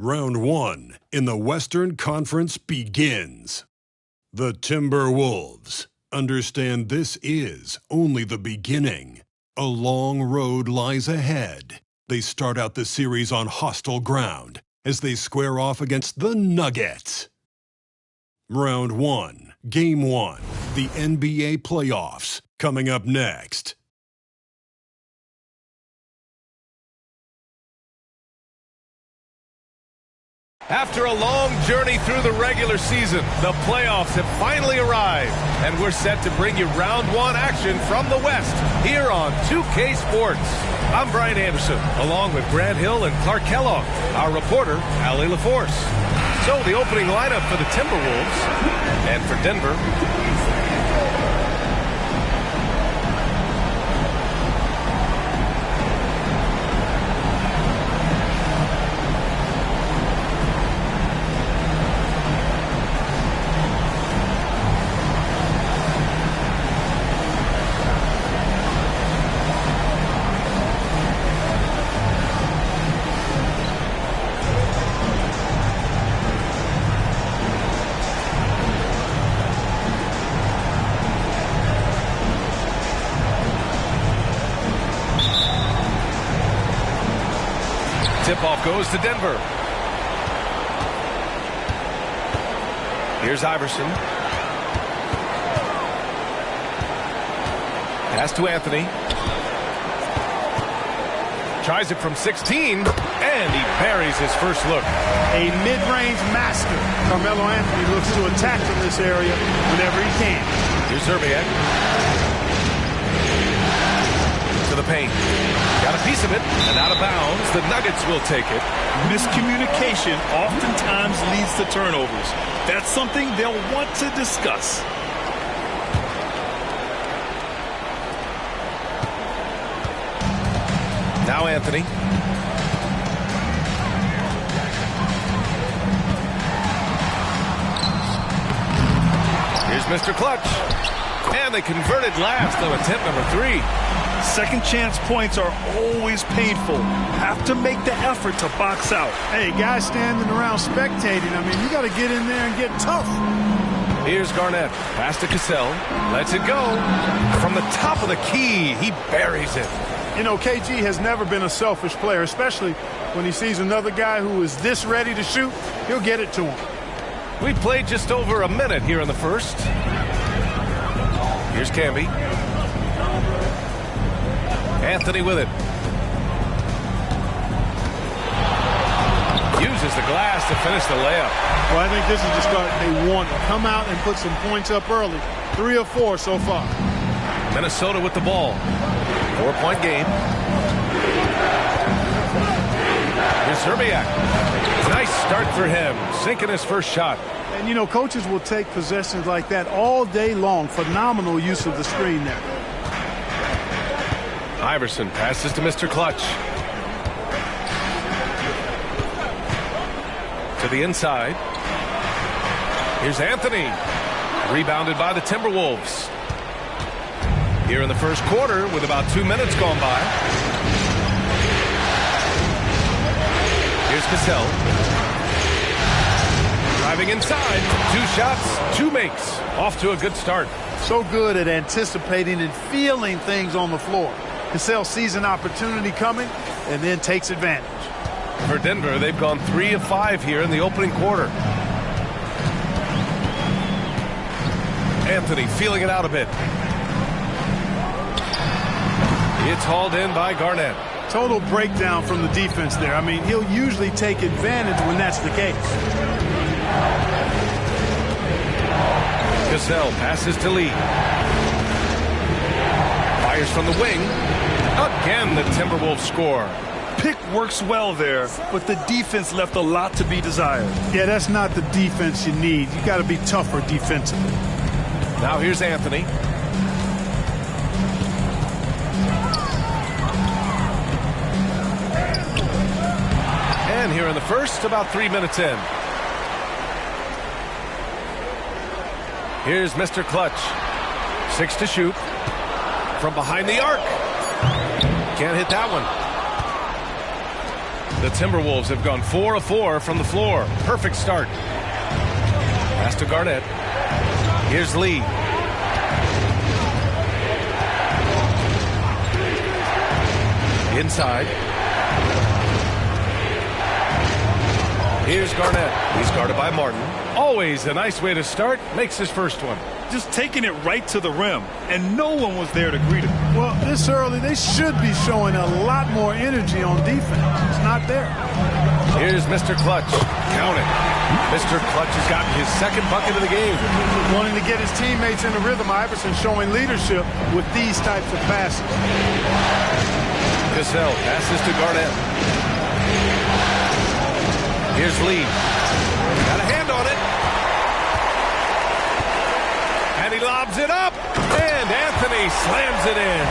Round 1 in the Western Conference begins. The Timberwolves understand this is only the beginning. A long road lies ahead. They start out the series on hostile ground as they square off against the Nuggets. Round 1, Game 1, the NBA playoffs, coming up next. After a long journey through the regular season, the playoffs have finally arrived, and we're set to bring you round 1 action from the West here on 2K Sports. I'm Brian Anderson, along with Grant Hill and Clark Kellogg, our reporter, Allie LaForce. So the opening lineup for the Timberwolves and for Denver. Tip-off goes to Denver. Here's Iverson. Pass to Anthony. Tries it from 16, and he buries his first look. A mid-range master. Carmelo Anthony looks to attack from this area whenever he can. Here's Zerbiak. To the paint. Got a piece of it, and out of bounds. The Nuggets will take it. Miscommunication oftentimes leads to turnovers. That's something they'll want to discuss. Now Anthony. Here's Mr. Clutch. And they converted last on attempt number 3. Second chance points are always painful. Have to make the effort to box out. Hey, guys standing around spectating, I mean, you got to get in there and get tough. Here's Garnett. Pass to Cassell. Lets it go. From the top of the key, he buries it. You know, KG has never been a selfish player, especially when he sees another guy who is this ready to shoot. He'll get it to him. We played just over a minute here in the first. Here's Camby. Anthony with it. Uses the glass to finish the layup. Well, I think this is the start they want to come out and put some points up early. 3 of 4 so far. Minnesota with the ball. 4-point game. Here's Zerbiak. Nice start for him. Sinking his first shot. And, you know, coaches will take possessions like that all day long. Phenomenal use of the screen there. Iverson passes to Mr. Clutch. To the inside. Here's Anthony. Rebounded by the Timberwolves. Here in the first quarter with about 2 minutes gone by. Here's Cassell. Driving inside. 2 shots, 2 makes. Off to a good start. So good at anticipating and feeling things on the floor. Cassell sees an opportunity coming and then takes advantage. For Denver, they've gone 3 of 5 here in the opening quarter. Anthony feeling it out a bit. It's hauled in by Garnett. Total breakdown from the defense there. I mean, he'll usually take advantage when that's the case. Cassell passes to Lee. Fires from the wing. Again, the Timberwolves score. Pick works well there, but the defense left a lot to be desired. Yeah, that's not the defense you need. You got to be tougher defensively. Now here's Anthony. And here in the first, about 3 minutes in. Here's Mr. Clutch. 6 to shoot. From behind the arc. Can't hit that one. The Timberwolves have gone 4 of 4 from the floor. Perfect start. Pass to Garnett. Here's Lee. Inside. Here's Garnett. He's guarded by Martin. Always a nice way to start. Makes his first one. Just taking it right to the rim, and no one was there to greet him. Well, this early, they should be showing a lot more energy on defense. It's not there. Here's Mr. Clutch. Count it. Mr. Clutch has gotten his second bucket of the game. Wanting to get his teammates in the rhythm, Iverson showing leadership with these types of passes. Cassell passes to Garnett. Here's Lee. Got a hand on it. And he lobs it up. And Anthony slams it in.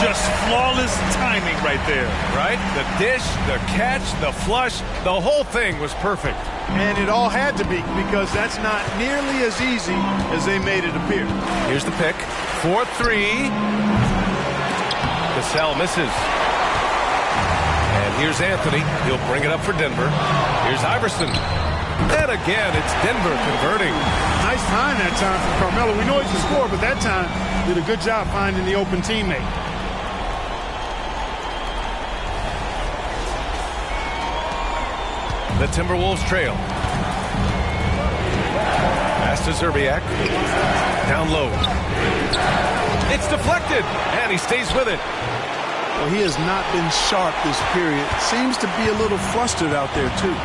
Just flawless timing right there. Right? The dish, the catch, the flush, the whole thing was perfect. And it all had to be, because that's not nearly as easy as they made it appear. Here's the pick. 4-3. Cassell misses. And here's Anthony. He'll bring it up for Denver. Here's Iverson. And again, it's Denver converting. Nice time that time from Carmelo. We know he's a scorer, but that time did a good job finding the open teammate. The Timberwolves trail. Pass to Zerbiak. Down low. It's deflected, and he stays with it. Well, he has not been sharp this period. Seems to be a little flustered out there, too.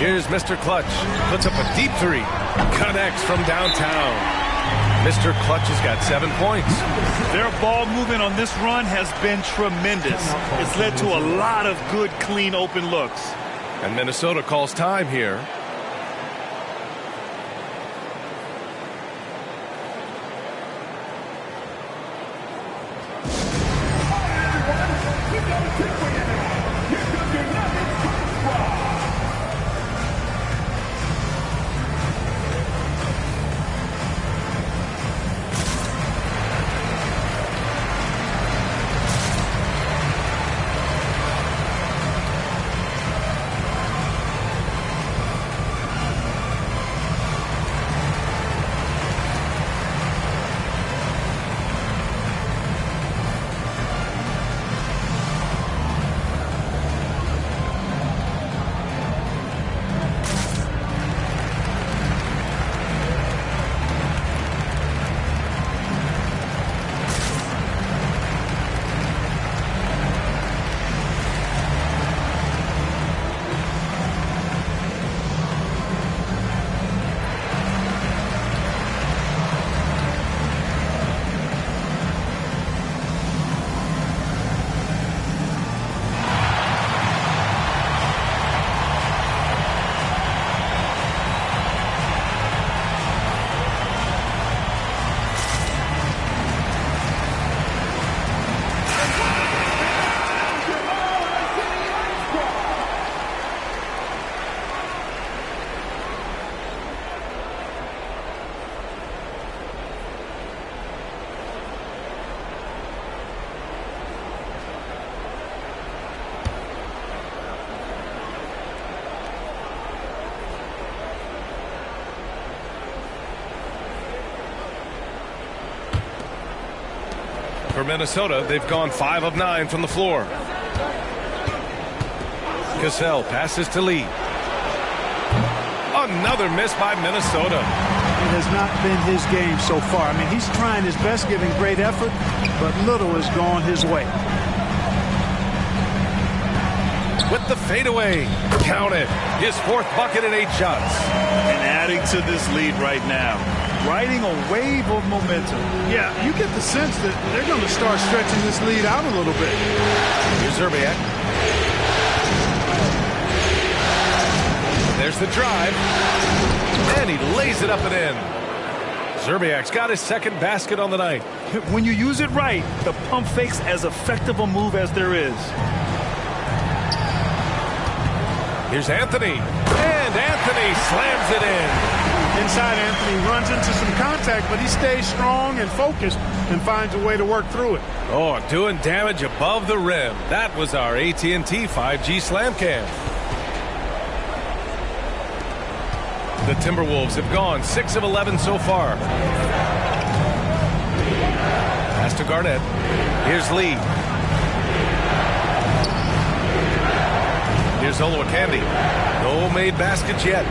Here's Mr. Clutch. Puts up a deep three. Connects from downtown. Mr. Clutch has got 7 points. Their ball movement on this run has been tremendous. It's led to a lot of good, clean, open looks. And Minnesota calls time here. For Minnesota, they've gone 5 of 9 from the floor. Cassell passes to Lee. Another miss by Minnesota. It has not been his game so far. I mean, he's trying his best, giving great effort, but little has gone his way. With the fadeaway. Count it. His 4th bucket in 8 shots. And adding to this lead right now. Riding a wave of momentum. Yeah, you get the sense that they're going to start stretching this lead out a little bit. Here's Zerbiak. There's the drive. And he lays it up and in. Zerbiak's got his 2nd basket on the night. When you use it right, the pump fake's as effective a move as there is. Here's Anthony. And Anthony slams it in. Inside, Anthony runs into some contact, but he stays strong and focused and finds a way to work through it. Oh, doing damage above the rim. That was our AT&T 5G Slam Cam. The Timberwolves have gone 6 of 11 so far. Pass to Garnett. Here's Lee. Here's Olowokandi. No made baskets yet.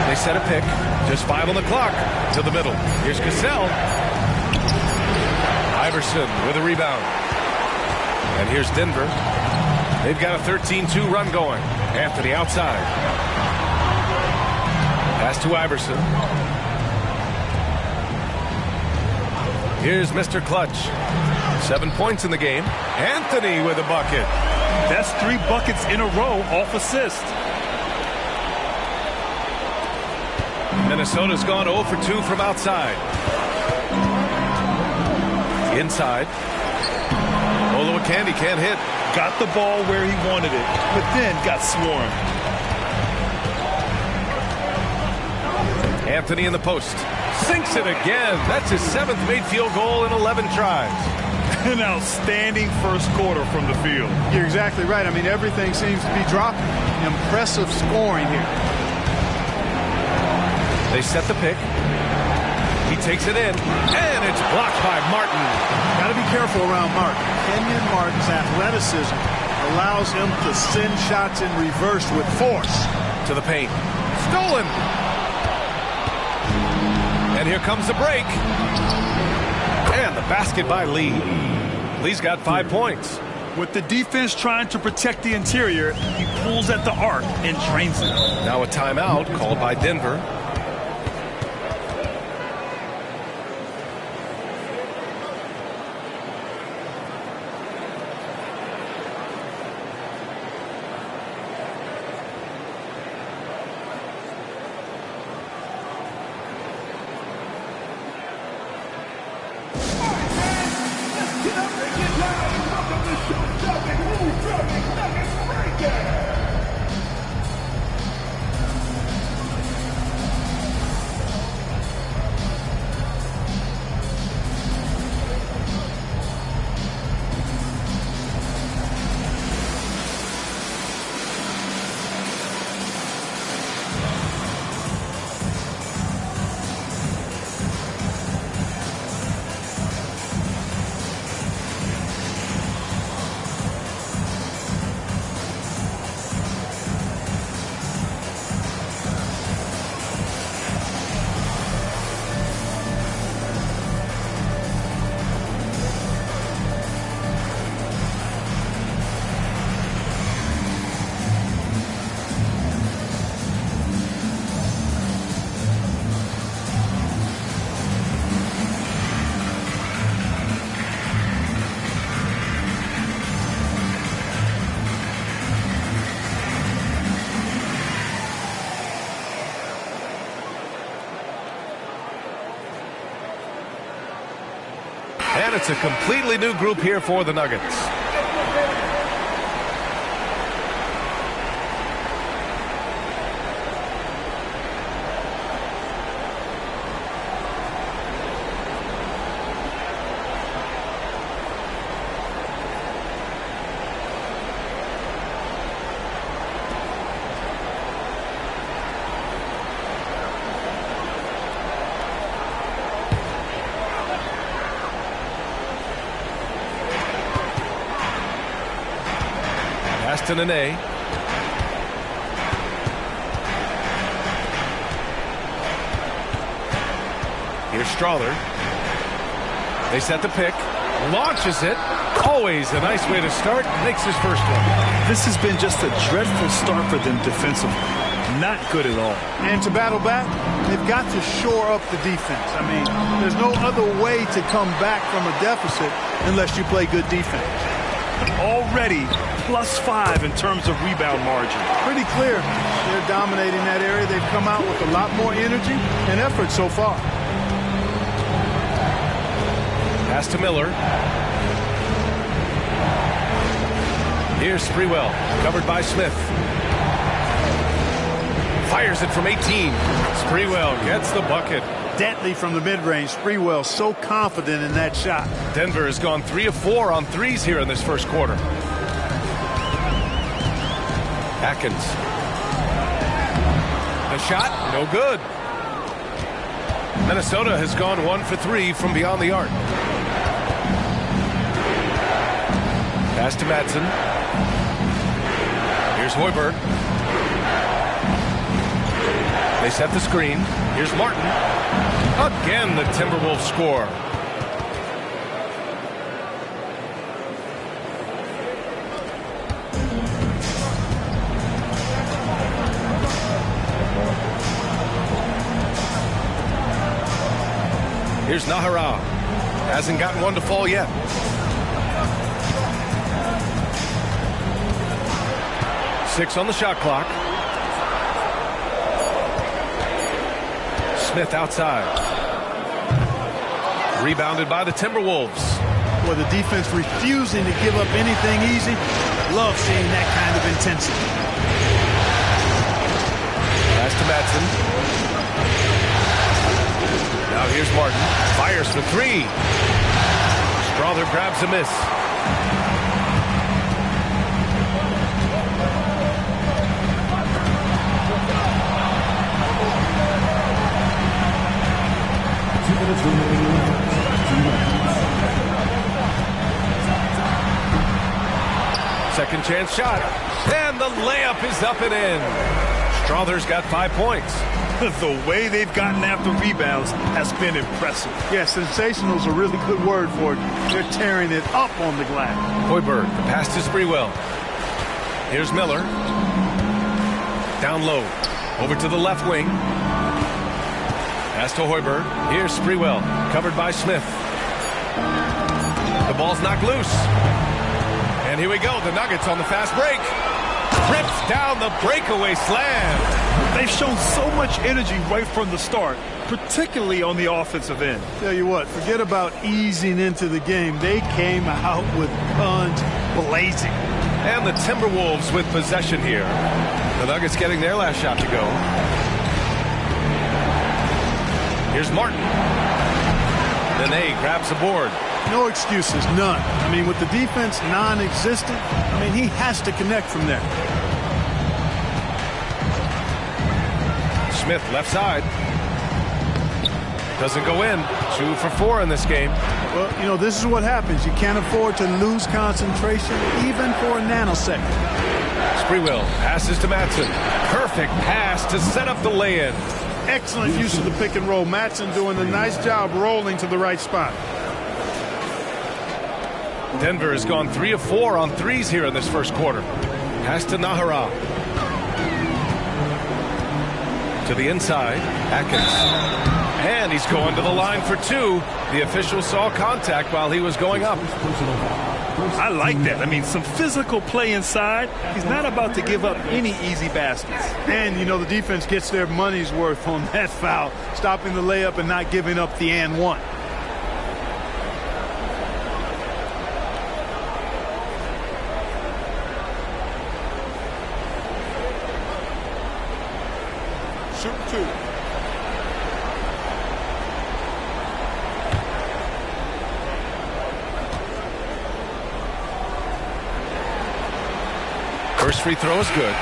They set a pick. Just 5 on the clock. To the middle. Here's Cassell. Iverson with a rebound. And here's Denver. They've got a 13-2 run going. Anthony outside. Pass to Iverson. Here's Mr. Clutch. 7 points in the game. Anthony with a bucket. That's 3 buckets in a row off assist. Minnesota's gone 0 for 2 from outside. Inside. Olowokandi can't hit. Got the ball where he wanted it, but then got swarmed. Anthony in the post. Sinks it again. That's his 7th made field goal in 11 tries. An outstanding first quarter from the field. You're exactly right. I mean, everything seems to be dropping. Impressive scoring here. They set the pick. He takes it in, and it's blocked by Martin. Got to be careful around Martin. Kenyon Martin's athleticism allows him to send shots in reverse with force. To the paint. Stolen. And here comes the break. And the basket by Lee. Lee's got 5 points. With the defense trying to protect the interior, he pulls at the arc and drains it. Now a timeout called by Denver. And it's a completely new group here for the Nuggets. To Nene. Here's Strawther. They set the pick. Launches it. Always a nice way to start. Makes his first one. This has been just a dreadful start for them defensively. Not good at all. And to battle back, they've got to shore up the defense. I mean, there's no other way to come back from a deficit unless you play good defense. Already +5 in terms of rebound margin. Pretty clear. They're dominating that area. They've come out with a lot more energy and effort so far. Pass to Miller. Here's Sprewell, covered by Smith. Fires it from 18. Sprewell gets the bucket. Deadly from the mid-range. Sprewell so confident in that shot. Denver has gone 3 of 4 on threes here in this first quarter. Atkins. The shot, no good. Minnesota has gone 1 for 3 from beyond the arc. Pass to Madsen. Here's Hoiberg. They set the screen. Here's Martin. Again, the Timberwolves score. Here's Nahara. Hasn't gotten one to fall yet. Six on the shot clock. Smith outside. Rebounded by the Timberwolves. Well, the defense refusing to give up anything easy. Love seeing that kind of intensity. Pass to Madsen. Now here's Martin. Fires for 3. Strother grabs a miss. Second chance shot. And the layup is up and in. Strother's got 5 points. The way they've gotten after rebounds has been impressive. Yeah, sensational is a really good word for it. They're tearing it up on the glass. Hoiberg, the pass to Sprewell. Here's Miller. Down low. Over to the left wing. Pass to Hoiberg. Here's Sprewell, covered by Smith. The ball's knocked loose. And here we go. The Nuggets on the fast break. Rips down the breakaway slam. They've shown so much energy right from the start, particularly on the offensive end. Tell you what, forget about easing into the game. They came out with guns blazing. And the Timberwolves with possession here. The Nuggets getting their last shot to go. Here's Martin. Nene grabs the board. No excuses, none. I mean, with the defense non-existent, I mean, he has to connect from there. Smith left side. Doesn't go in. 2 for 4 in this game. Well, you know, this is what happens. You can't afford to lose concentration even for a nanosecond. Sprewell passes to Madsen. Perfect pass to set up the lay-in. Excellent use of the pick and roll. Madsen doing a nice job rolling to the right spot. Denver has gone 3 of 4 on threes here in this first quarter. Pass to Nahara. To the inside. Atkins. And he's going to the line for 2. The official saw contact while he was going up. I like that. I mean, some physical play inside. He's not about to give up any easy baskets. And, you know, the defense gets their money's worth on that foul, stopping the layup and not giving up the and one. Shoot 2. First free throw is good.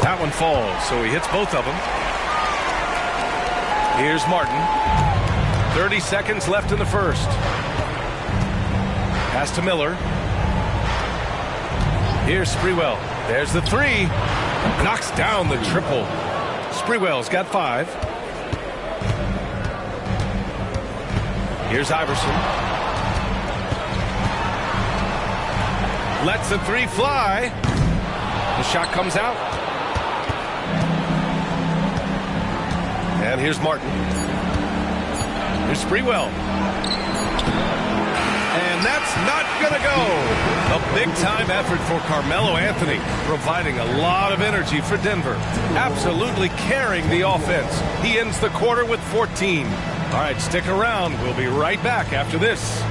That one falls, so he hits both of them. Here's Martin. 30 seconds left in the first. Pass to Miller. Here's Sprewell. There's the 3. Knocks down the triple. Sprewell's got 5. Here's Iverson. Lets the 3 fly. The shot comes out. And here's Martin. Here's Sprewell. and that's not going to go. A big-time effort for Carmelo Anthony, providing a lot of energy for Denver. Absolutely carrying the offense. He ends the quarter with 14. All right, stick around. We'll be right back after this.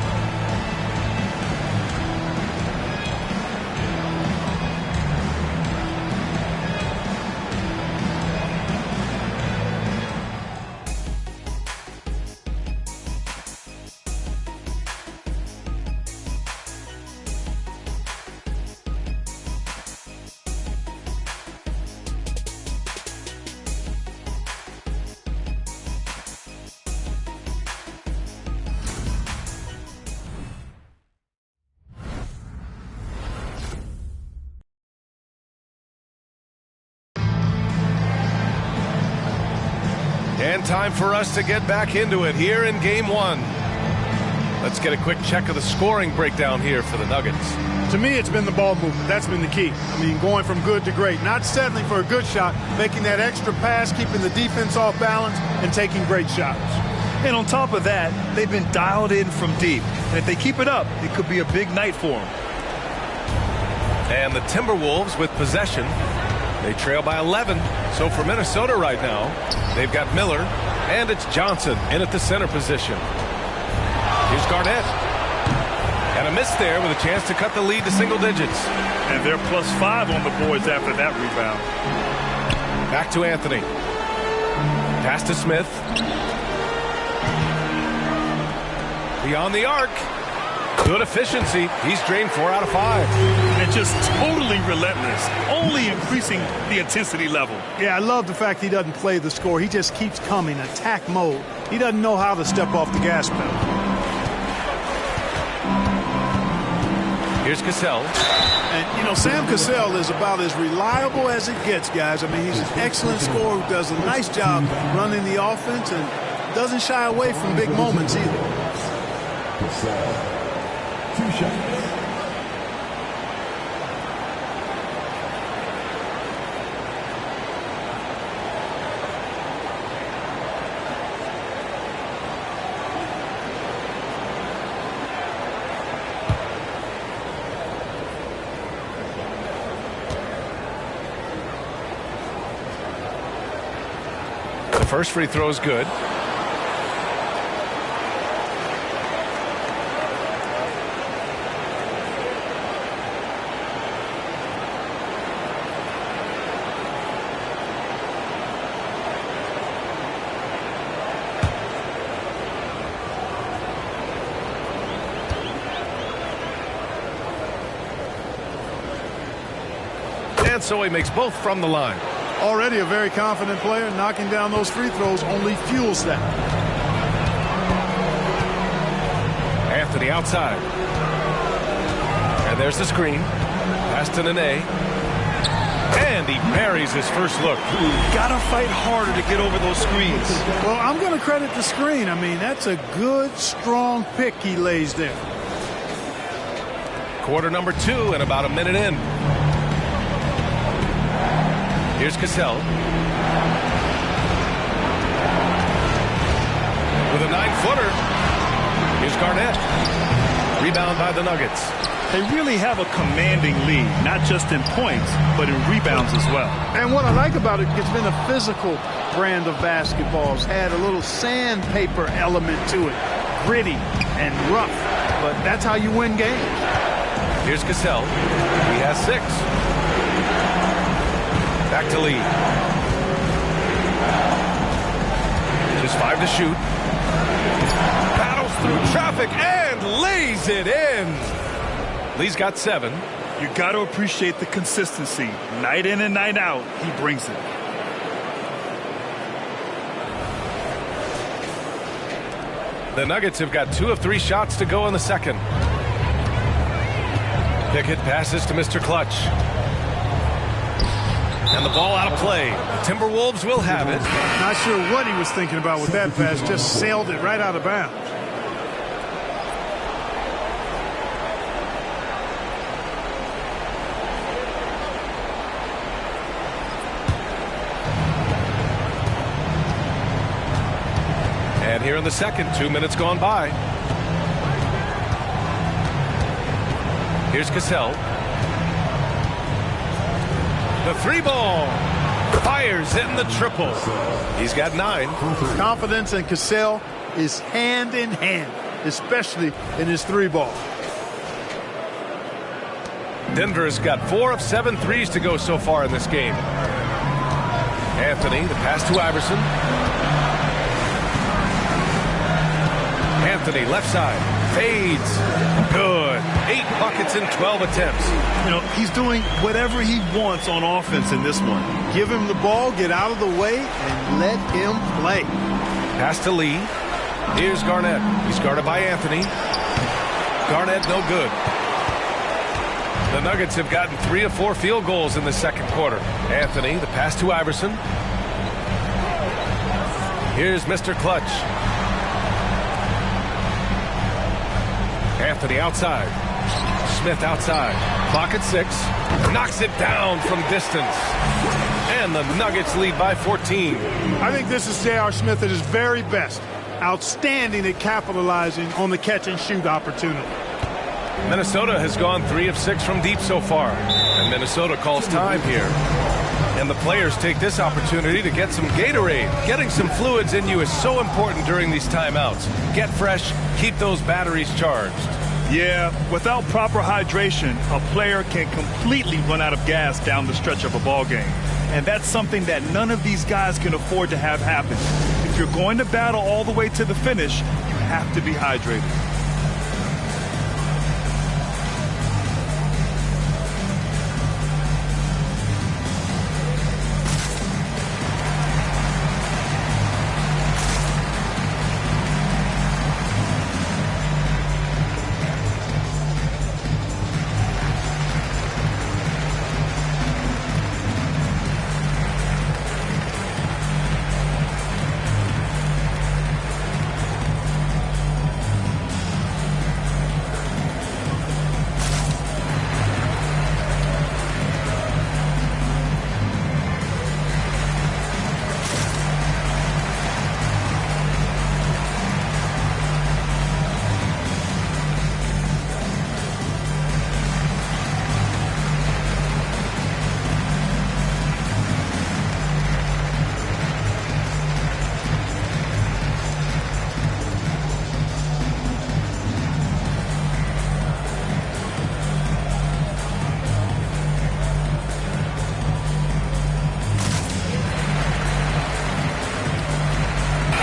And time for us to get back into it here in Game 1. Let's get a quick check of the scoring breakdown here for the Nuggets. To me, it's been the ball movement. That's been the key. I mean, going from good to great. Not settling for a good shot, making that extra pass, keeping the defense off balance, and taking great shots. And on top of that, they've been dialed in from deep. And if they keep it up, it could be a big night for them. And the Timberwolves with possession. They trail by 11. So for Minnesota right now, they've got Miller, and it's Johnson in at the center position. Here's Garnett. And a miss there with a chance to cut the lead to single digits. And they're +5 on the boards after that rebound. Back to Anthony. Pass to Smith. Beyond the arc. Good efficiency. He's drained 4 out of 5. And just totally relentless, only increasing the intensity level. Yeah, I love the fact he doesn't play the score. He just keeps coming, attack mode. He doesn't know how to step off the gas pedal. Here's Cassell. And, you know, Sam Cassell is about as reliable as it gets, guys. I mean, he's an excellent scorer who does a nice job running the offense and doesn't shy away from big moments either. Cassell. 2 shots. The first free throw is good. And so he makes both from the line. Already a very confident player. Knocking down those free throws only fuels that. Anthony outside. And there's the screen. Pass to Nene. And he buries his first look. Gotta fight harder to get over those screens. Well, I'm going to credit the screen. I mean, that's a good, strong pick he lays there. Quarter number 2 and about a minute in. Here's Cassell. With a 9-footer. Here's Garnett. Rebound by the Nuggets. They really have a commanding lead, not just in points, but in rebounds as well. And what I like about it, it's been a physical brand of basketball. It's had a little sandpaper element to it. Gritty and rough. But that's how you win games. Here's Cassell. He has 6. Back to Lee. Just 5 to shoot. Battles through traffic and lays it in. Lee's got 7. You got to appreciate the consistency. Night in and night out, he brings it. The Nuggets have got 2 of 3 shots to go in the second. Pickett passes to Mr. Clutch. And the ball out of play. The Timberwolves will have it. Not sure what he was thinking about with that pass. Just sailed it right out of bounds. And here in the second, 2 minutes gone by. Here's Cassell. The 3-ball. Fires in the triple. He's got 9. Confidence in Cassell is hand in hand, especially in his 3-ball. Denver has got 4 of 7 threes to go so far in this game. Anthony, the pass to Iverson. Anthony, left side, fades. Good. 8 buckets in 12 attempts. You know, he's doing whatever he wants on offense in this one. Give him the ball, get out of the way, and let him play. Pass to Lee. Here's Garnett. He's guarded by Anthony. Garnett, no good. The Nuggets have gotten 3 of 4 field goals in the second quarter. Anthony, the pass to Iverson. Here's Mr. Clutch. Anthony outside. Smith outside. Clock at 6. Knocks it down from distance. And the Nuggets lead by 14. I think this is J.R. Smith at his very best. Outstanding at capitalizing on the catch-and-shoot opportunity. Minnesota has gone 3 of 6 from deep so far. And Minnesota calls time here. And the players take this opportunity to get some Gatorade. Getting some fluids in you is so important during these timeouts. Get fresh, keep those batteries charged. Yeah, without proper hydration, a player can completely run out of gas down the stretch of a ball game. And that's something that none of these guys can afford to have happen. If you're going to battle all the way to the finish, you have to be hydrated.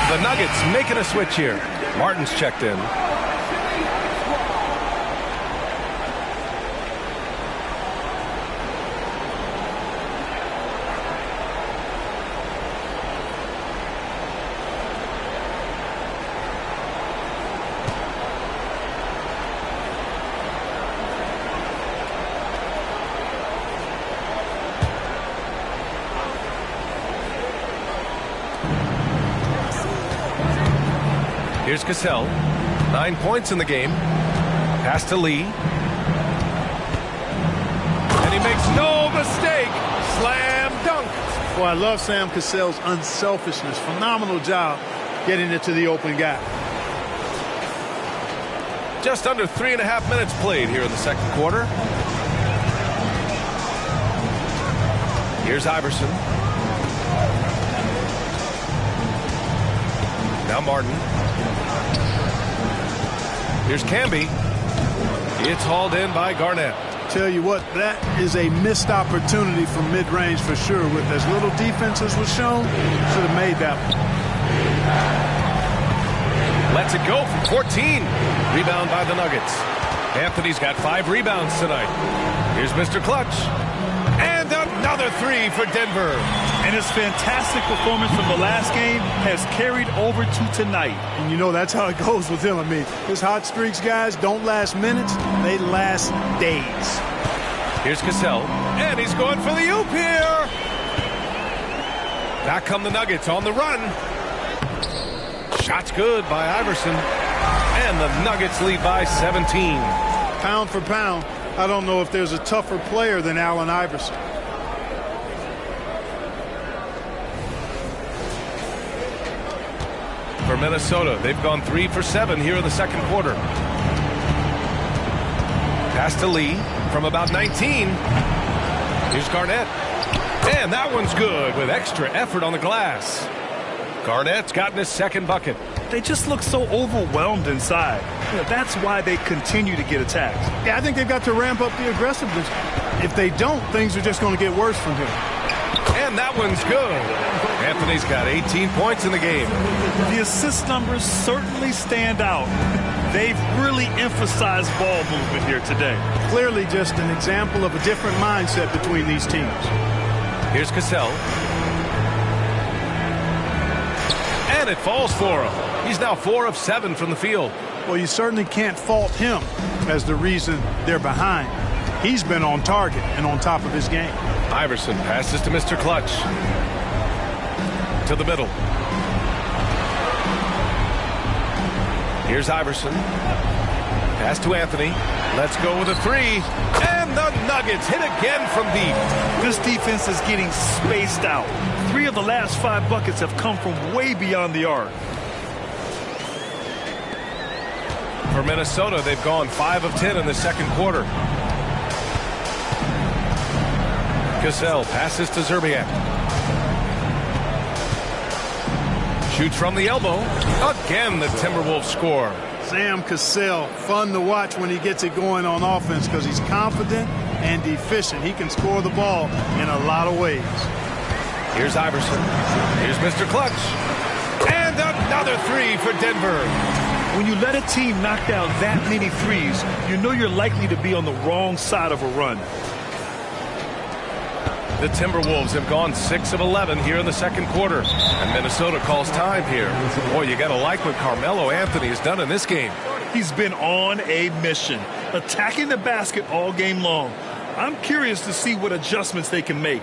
The Nuggets making a switch here. Martin's checked in. Here's Cassell. 9 points in the game. Pass to Lee. And he makes no mistake. Slam dunk. Boy, I love Sam Cassell's unselfishness. Phenomenal job getting it to the open guy. Just under 3.5 minutes played here in the second quarter. Here's Iverson. Now Martin. Here's Camby. It's hauled in by Garnett. Tell you what, that is a missed opportunity from mid-range for sure. With as little defense as was shown, should have made that one. Lets it go from 14. Rebound by the Nuggets. Anthony's got 5 rebounds tonight. Here's Mr. Clutch. And another 3 for Denver. And his fantastic performance from the last game has carried over to tonight. And you know that's how it goes with him. I mean, his hot streaks, guys, don't last minutes. They last days. Here's Cassell. And he's going for the oop here. Back come the Nuggets on the run. Shot's good by Iverson. And the Nuggets lead by 17. Pound for pound, I don't know if there's a tougher player than Allen Iverson. For Minnesota, they've gone 3 for 7 here in the second quarter. Pass to Lee from about 19. Here's Garnett. And that one's good with extra effort on the glass. Garnett's gotten his second bucket. They just look so overwhelmed inside. That's why they continue to get attacked. Yeah, I think they've got to ramp up the aggressiveness. If they don't, things are just going to get worse from here. And that one's good. Anthony's got 18 points in the game. The assist numbers certainly stand out. They've really emphasized ball movement here today. Clearly just an example of a different mindset between these teams. Here's Cassell. And it falls for him. He's now 4 of 7 from the field. Well, you certainly can't fault him as the reason they're behind. He's been on target and on top of his game. Iverson passes to Mr. Clutch. To the middle. Here's Iverson. Pass to Anthony. Let's go with a 3. And the Nuggets hit again from deep. This defense is getting spaced out. 3 of the last 5 buckets have come from way beyond the arc. For Minnesota, they've gone 5 of 10 in the second quarter. Cassell passes to Zerbiak. Shoots from the elbow. Again, the Timberwolves score. Sam Cassell, fun to watch when he gets it going on offense because he's confident and efficient. He can score the ball in a lot of ways. Here's Iverson. Here's Mr. Clutch. And another 3 for Denver. When you let a team knock down that many threes, you know you're likely to be on the wrong side of a run. The Timberwolves have gone 6 of 11 here in the second quarter. And Minnesota calls time here. Boy, you got to like what Carmelo Anthony has done in this game. He's been on a mission, attacking the basket all game long. I'm curious to see what adjustments they can make.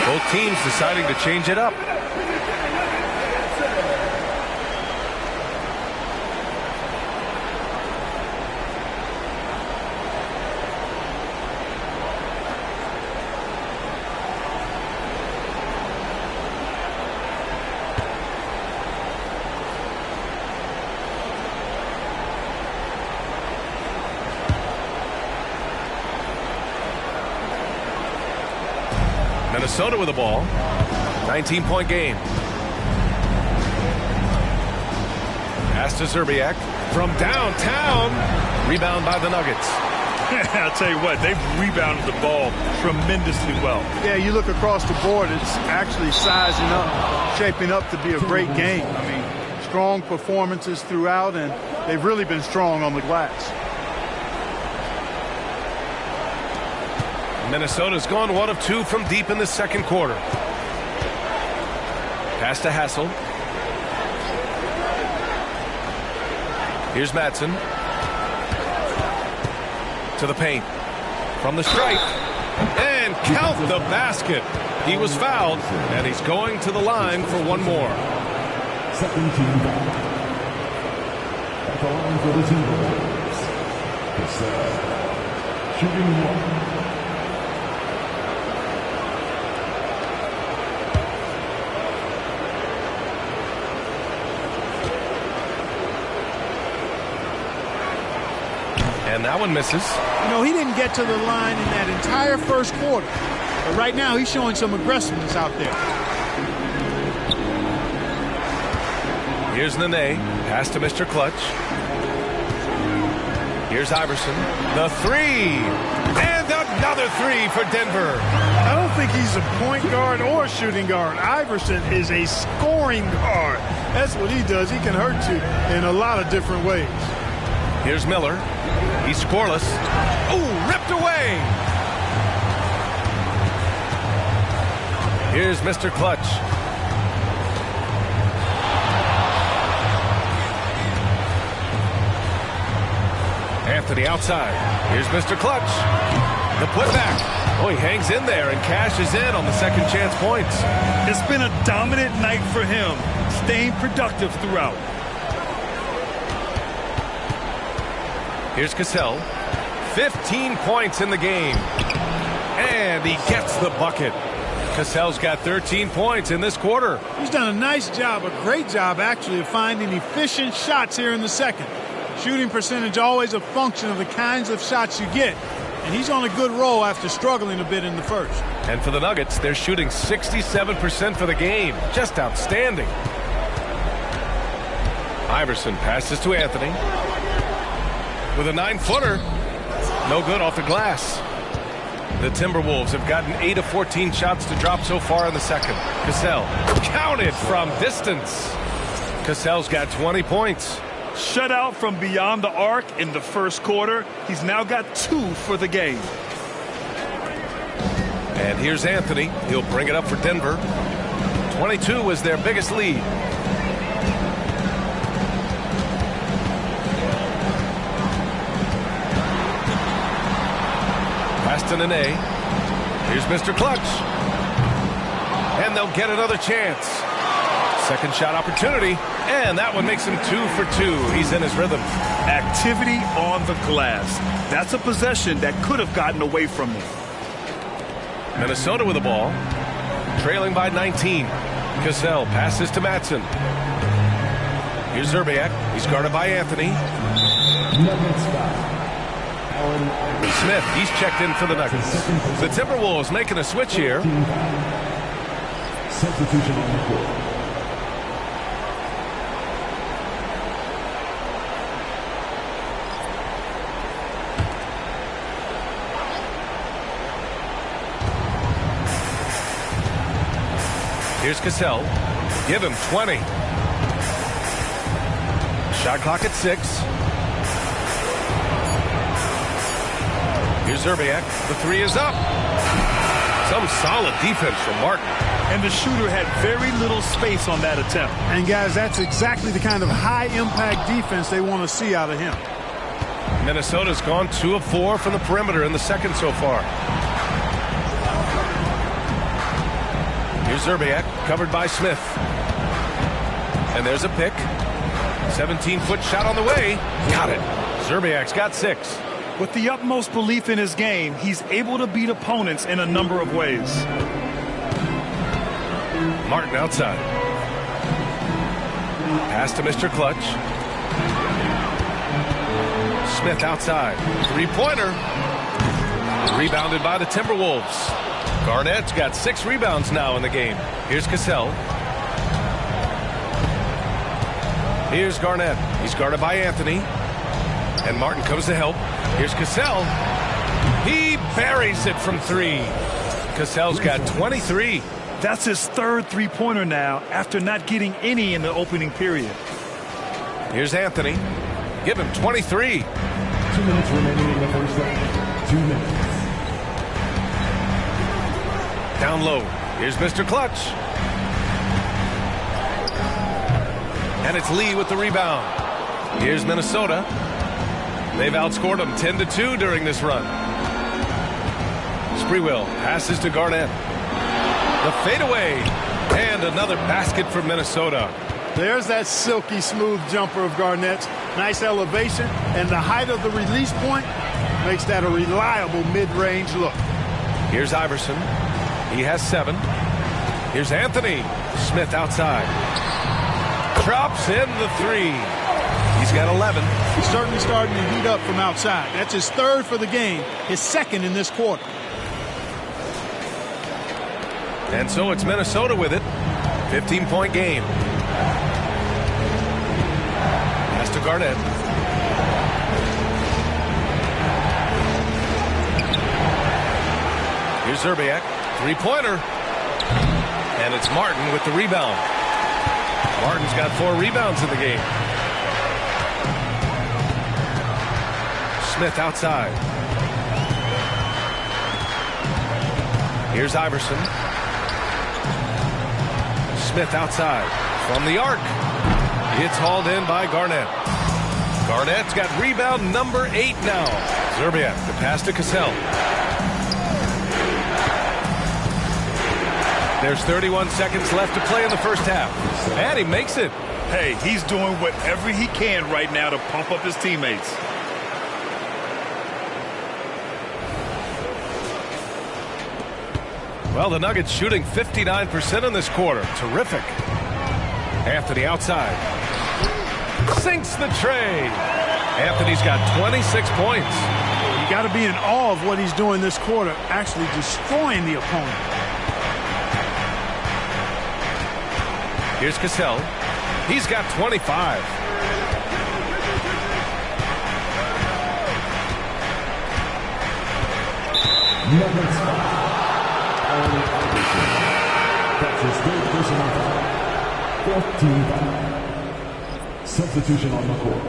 Both teams deciding to change it up. Minnesota with the ball. 19-point game. Pass to Zerbiak from downtown. Rebound by the Nuggets. I'll tell you what, they've rebounded the ball tremendously well. Yeah, you look across the board, it's actually sizing up, shaping up to be a great game. I mean, strong performances throughout, and they've really been strong on the glass. Minnesota's gone 1 of 2 from deep in the second quarter. Pass to Hassel. Here's Madsen. To the paint. From the stripe. And count the basket. He was fouled, and he's going to the line for one more. Second team foul. At the line for the Timberwolves. Cassell. Shooting 1. And that one misses. You know, he didn't get to the line in that entire first quarter. But right now, he's showing some aggressiveness out there. Here's Nene. Pass to Mr. Clutch. Here's Iverson. The three. And another three for Denver. I don't think he's a point guard or a shooting guard. Iverson is a scoring guard. That's what he does. He can hurt you in a lot of different ways. Here's Miller. He's scoreless. Oh, ripped away. Here's Mr. Clutch. Anthony outside. Here's Mr. Clutch. The putback. Oh, he hangs in there and cashes in on the second chance points. It's been a dominant night for him, staying productive throughout. Here's Cassell. 15 points in the game. And he gets the bucket. Cassell's got 13 points in this quarter. He's done a nice job, a great job actually, of finding efficient shots here in the second. Shooting percentage always a function of the kinds of shots you get. And he's on a good roll after struggling a bit in the first. And for the Nuggets, they're shooting 67% for the game. Just outstanding. Iverson passes to Anthony. With a 9-footer. No good off the glass. The Timberwolves have gotten 8 of 14 shots to drop so far in the second. Cassell counted from distance. Cassell's got 20 points. Shut out from beyond the arc in the first quarter. He's now got 2 for the game. And here's Anthony. He'll bring it up for Denver. 22 was their biggest lead. Pass to Nene. Here's Mr. Clutch. And they'll get another chance. Second shot opportunity, and that one makes him 2 for 2. He's in his rhythm. Activity on the glass. That's a possession that could have gotten away from him. Minnesota with the ball, trailing by 19. Cassell passes to Matson. Here's Zerbiak. He's guarded by Anthony. Smith, he's checked in for the Nuggets. The Timberwolves making a switch here. Substitution on the court. Here's Cassell. Give him 20. Shot clock at 6. Here's Zerbiak. The 3 is up. Some solid defense from Martin. And the shooter had very little space on that attempt. And guys, that's exactly the kind of high-impact defense they want to see out of him. Minnesota's gone 2 of 4 from the perimeter in the second so far. Here's Zerbiak, covered by Smith. And there's a pick. 17-foot shot on the way. Got it. Zerbiak's got 6. With the utmost belief in his game, he's able to beat opponents in a number of ways. Martin outside. Pass to Mr. Clutch. Smith outside. 3-pointer. Rebounded by the Timberwolves. Garnett's got 6 rebounds now in the game. Here's Cassell. Here's Garnett. He's guarded by Anthony. And Martin comes to help. Here's Cassell. He buries it from 3. Cassell's got 23. That's his 3rd 3-pointer now after not getting any in the opening period. Here's Anthony. Give him 23. 2 minutes remaining in the first round. 2 minutes. Down low. Here's Mr. Clutch. And it's Lee with the rebound. Here's Minnesota. They've outscored them 10-2 during this run. Sprewell passes to Garnett. The fadeaway. And another basket for Minnesota. There's that silky smooth jumper of Garnett's. Nice elevation, and the height of the release point makes that a reliable mid-range look. Here's Iverson. He has 7. Here's Anthony. Smith outside. Drops in the 3. He's got 11. He's certainly starting to heat up from outside. That's his third for the game, his second in this quarter. And so it's Minnesota with it. 15-point game. Pass to Garnett. Here's Zerbiak. Three-pointer. And it's Martin with the rebound. Martin's got 4 rebounds in the game. Smith outside. Here's Iverson. Smith outside. From the arc. It's hauled in by Garnett. Garnett's got rebound number 8 now. Zerbiak, the pass to Cassell. There's 31 seconds left to play in the first half. And he makes it. Hey, he's doing whatever he can right now to pump up his teammates. Well, the Nuggets shooting 59% in this quarter. Terrific. Anthony outside. Sinks the tray. Anthony's got 26 points. You got to be in awe of what he's doing this quarter, actually destroying the opponent. Here's Cassell. He's got 25. Nuggets foul. That's his third personal foul. Fourth team foul. Substitution on the court.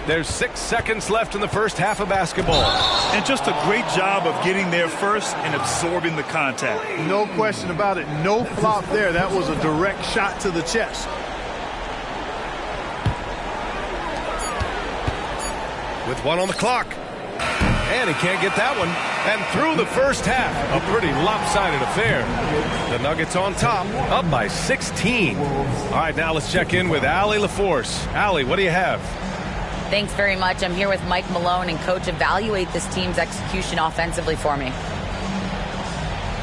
There's 6 seconds left in the first half of basketball. And just a great job of getting there first and absorbing the contact. No question about it. No flop there. That was a direct shot to the chest. With 1 on the clock. And he can't get that one. And through the first half, a pretty lopsided affair. The Nuggets on top, up by 16. All right, now let's check in with Allie LaForce. Allie, what do you have? Thanks very much. I'm here with Mike Malone, and Coach, evaluate this team's execution offensively for me.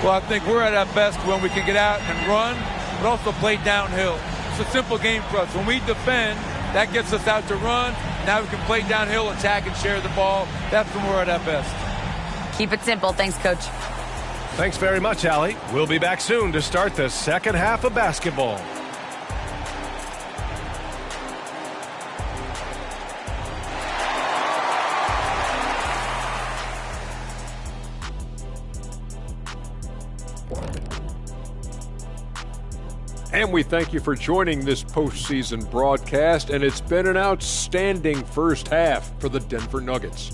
Well, I think we're at our best when we can get out and run, but also play downhill. It's a simple game for us. When we defend, that gets us out to run. Now we can play downhill, attack, and share the ball. That's when we're at our best. Keep it simple. Thanks, Coach. Thanks very much, Allie. We'll be back soon to start the second half of basketball. And we thank you for joining this postseason broadcast, and it's been an outstanding first half for the Denver Nuggets.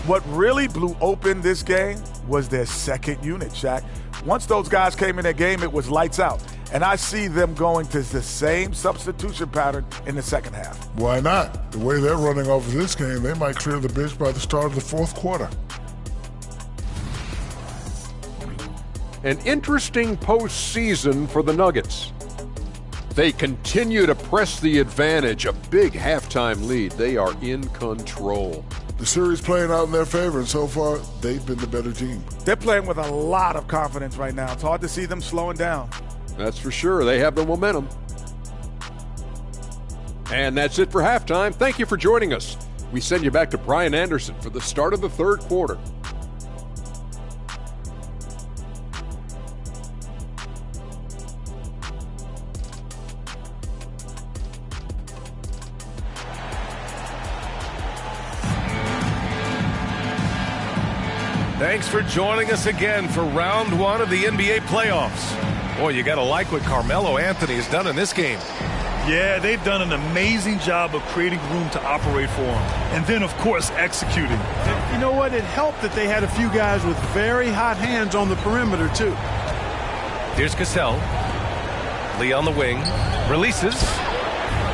What really blew open this game was their second unit, Shaq. Once those guys came in that game, it was lights out. And I see them going to the same substitution pattern in the second half. Why not? The way they're running off of this game, they might clear the bench by the start of the fourth quarter. An interesting postseason for the Nuggets. They continue to press the advantage, a big halftime lead. They are in control. The series playing out in their favor, and so far, they've been the better team. They're playing with a lot of confidence right now. It's hard to see them slowing down. That's for sure. They have the momentum. And that's it for halftime. Thank you for joining us. We send you back to Brian Anderson for the start of the third quarter. Thanks for joining us again for round 1 of the NBA playoffs. Boy, you got to like what Carmelo Anthony has done in this game. Yeah, they've done an amazing job of creating room to operate for him. And then, of course, executing. You know what? It helped that they had a few guys with very hot hands on the perimeter, too. Here's Cassell. Lee on the wing. Releases.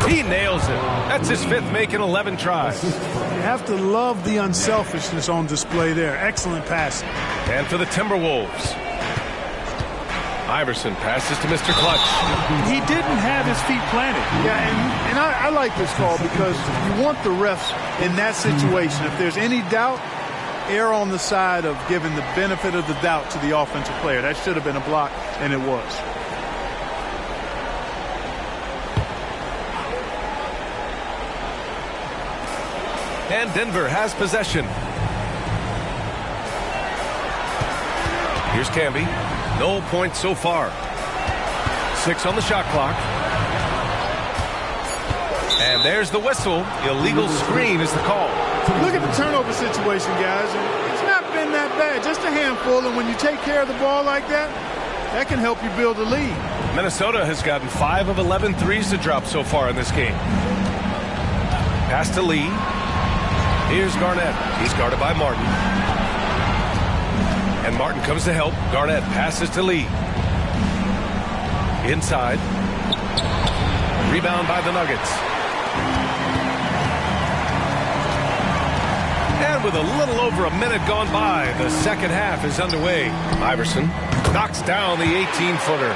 He nails it. That's his 5th make in 11 tries. You have to love the unselfishness on display there. Excellent passing. And for the Timberwolves. Iverson passes to Mr. Clutch. He didn't have his feet planted. Yeah, and I like this call because you want the refs in that situation. If there's any doubt, err on the side of giving the benefit of the doubt to the offensive player. That should have been a block, and it was. And Denver has possession. Here's Camby. No points so far. 6 on the shot clock. And there's the whistle. Illegal screen is the call. Look at the turnover situation, guys. It's not been that bad, just a handful. And when you take care of the ball like that, that can help you build a lead. Minnesota has gotten 5 of 11 threes to drop so far in this game. Pass to Lee. Here's Garnett. He's guarded by Martin. And Martin comes to help. Garnett passes to Lee. Inside. Rebound by the Nuggets. And with a little over a minute gone by, the second half is underway. Iverson knocks down the 18-footer.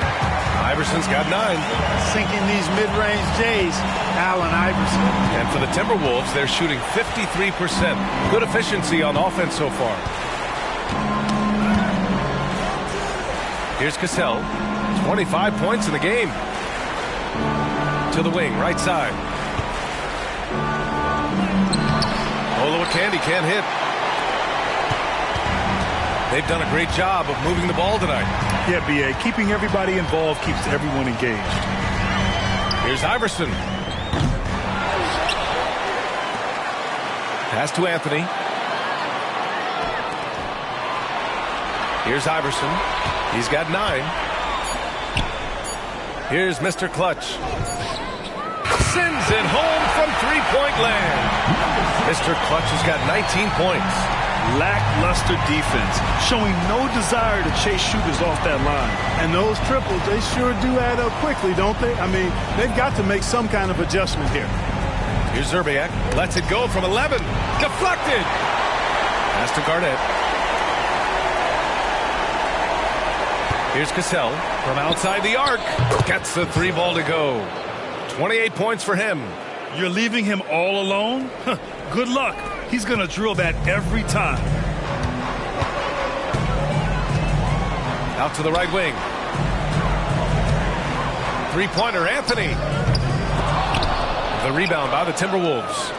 Iverson's got 9. Sinking these mid-range J's, Allen Iverson. And for the Timberwolves, they're shooting 53%. Good efficiency on offense so far. Here's Cassell. 25 points in the game. To the wing, right side. Candy can't hit. They've done a great job of moving the ball tonight. Yeah, B.A. Keeping everybody involved keeps everyone engaged. Here's Iverson. Pass to Anthony. Here's Iverson. He's got 9. Here's Mr. Clutch. Sends it home from three-point land. Mr. Clutch has got 19 points. Lackluster defense, showing no desire to chase shooters off that line. And those triples, they sure do add up quickly, don't they? I mean, they've got to make some kind of adjustment here. Here's Zerbiak. Lets it go from 11. Deflected. Pass to Garnett. Here's Cassell from outside the arc. Gets the 3 ball to go. 28 points for him. You're leaving him all alone? Good luck. He's going to drill that every time. Out to the right wing. 3-pointer, Anthony. The rebound by the Timberwolves.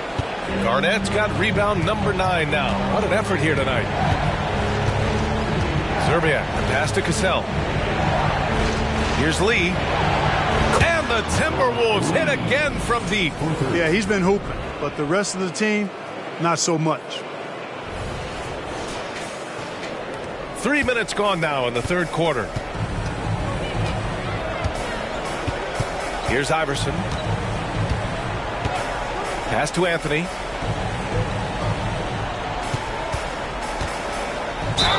Garnett's got rebound number 9 now. What an effort here tonight. Zerbiak, the pass to Cassell. Here's Lee. And the Timberwolves hit again from deep. Yeah, he's been hooping, but the rest of the team, not so much. 3 minutes gone now in the third quarter. Here's Iverson. Pass to Anthony.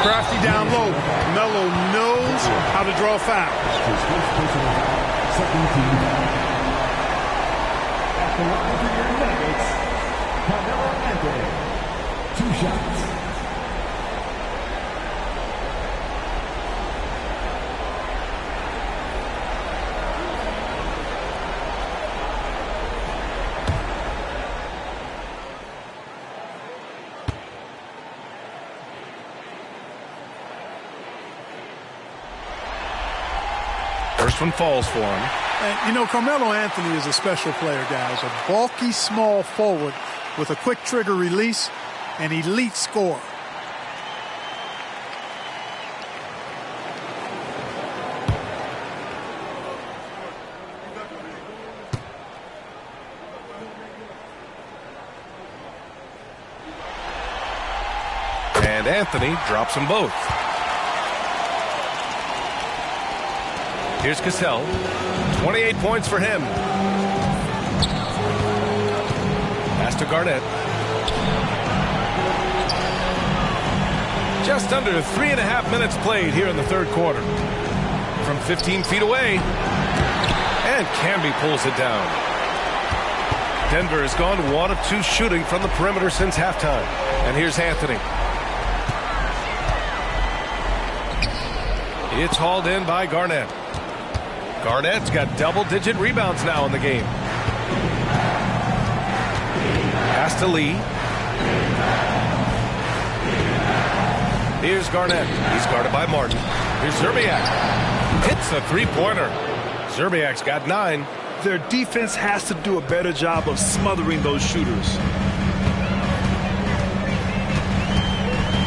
Crafty down low. Melo knows how to draw fouls. At the line for your Nuggets, Carmelo Anthony. 2 shots. First one falls for him. And, you know, Carmelo Anthony is a special player, guys. A bulky, small forward with a quick trigger release, an elite scorer. And Anthony drops them both. Here's Cassell. 28 points for him. Pass to Garnett. Just under 3.5 minutes played here in the third quarter. From 15 feet away. And Camby pulls it down. Denver has gone 1 of 2 shooting from the perimeter since halftime. And here's Anthony. It's hauled in by Garnett. Garnett's got double-digit rebounds now in the game. Pass to Lee. Here's Garnett. He's guarded by Martin. Here's Zerbiak. Hits a three-pointer. Zerbiak's got 9. Their defense has to do a better job of smothering those shooters.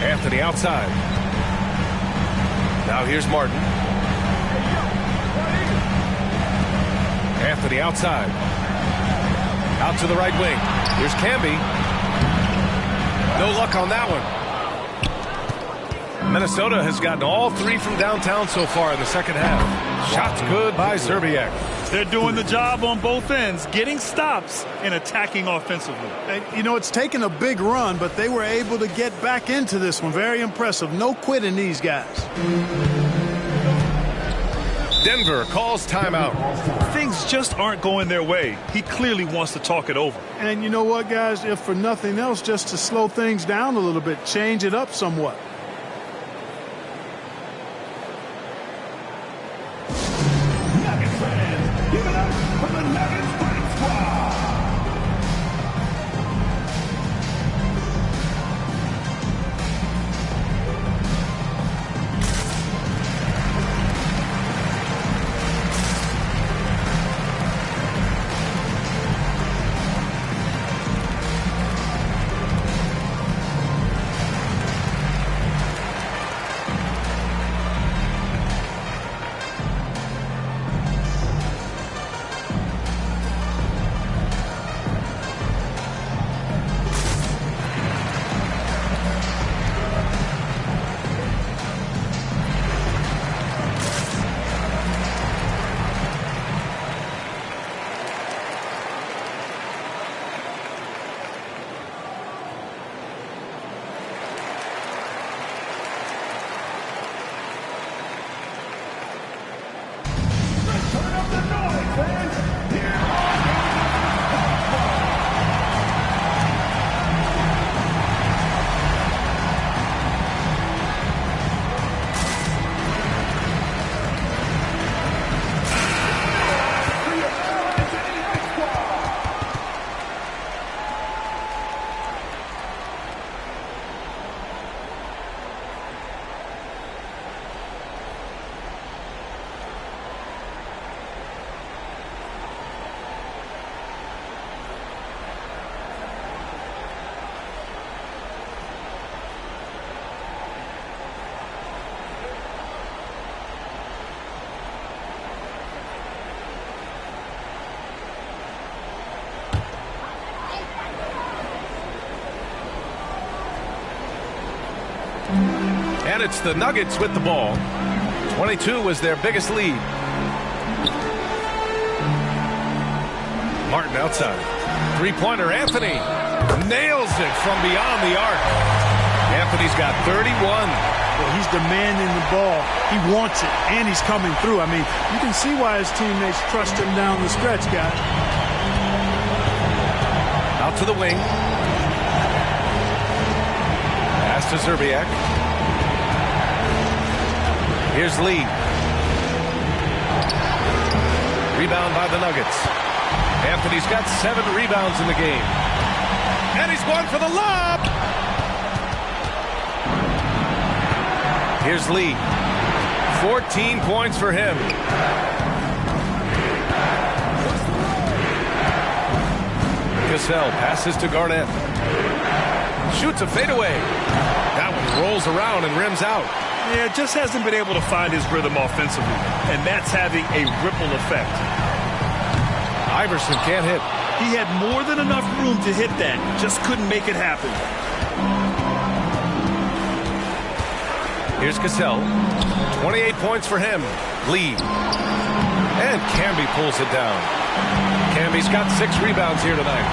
Anthony outside. Now here's Martin. Anthony outside. Out to the right wing. Here's Camby. No luck on that one. Minnesota has gotten all 3 from downtown so far in the second half. Shots good by Zerbiak. They're doing the job on both ends, getting stops and attacking offensively. You know, it's taken a big run, but they were able to get back into this one. Very impressive. No quitting these guys. Denver calls timeout. Things just aren't going their way. He clearly wants to talk it over. And you know what, guys? If for nothing else, just to slow things down a little bit, change it up somewhat. Give it up for the Nuggets Fight Squad! And it's the Nuggets with the ball. 22 was their biggest lead. Martin outside. Three-pointer, Anthony. Nails it from beyond the arc. Anthony's got 31. Well, he's demanding the ball. He wants it, and he's coming through. I mean, you can see why his teammates trust him down the stretch, guys. Out to the wing. Pass to Zerbiak. Here's Lee. Rebound by the Nuggets. Anthony's got 7 rebounds in the game. And he's going for the lob. Here's Lee. 14 points for him. Cassell passes to Garnett. Shoots a fadeaway. That one rolls around and rims out. Yeah, just hasn't been able to find his rhythm offensively, and that's having a ripple effect. Iverson can't hit. He had more than enough room to hit that, just couldn't make it happen. Here's Cassell. 28 points for him. Lee. And Camby pulls it down. Camby's got 6 rebounds here tonight.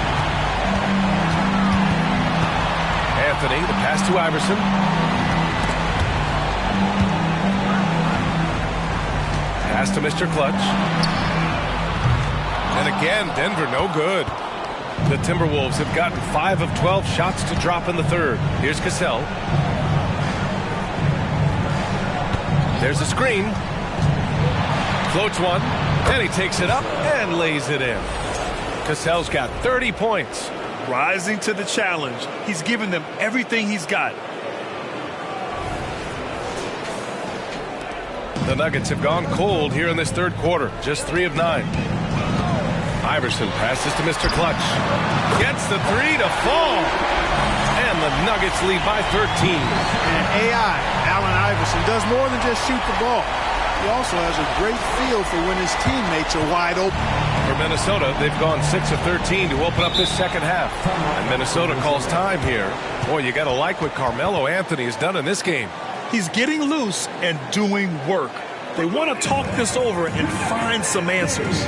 Anthony, the pass to Iverson. Pass to Mr. Clutch. And again, Denver no good. The Timberwolves have gotten 5 of 12 shots to drop in the third. Here's Cassell. There's a screen. Floats one. And he takes it up and lays it in. Cassell's got 30 points. Rising to the challenge. He's given them everything he's got. The Nuggets have gone cold here in this third quarter. Just 3 of 9. Iverson passes to Mr. Clutch. Gets the three to fall. And the Nuggets lead by 13. And AI, Allen Iverson, does more than just shoot the ball. He also has a great feel for when his teammates are wide open. For Minnesota, they've gone 6 of 13 to open up this second half. And Minnesota calls time here. Boy, you got to like what Carmelo Anthony has done in this game. He's getting loose and doing work. They want to talk this over and find some answers.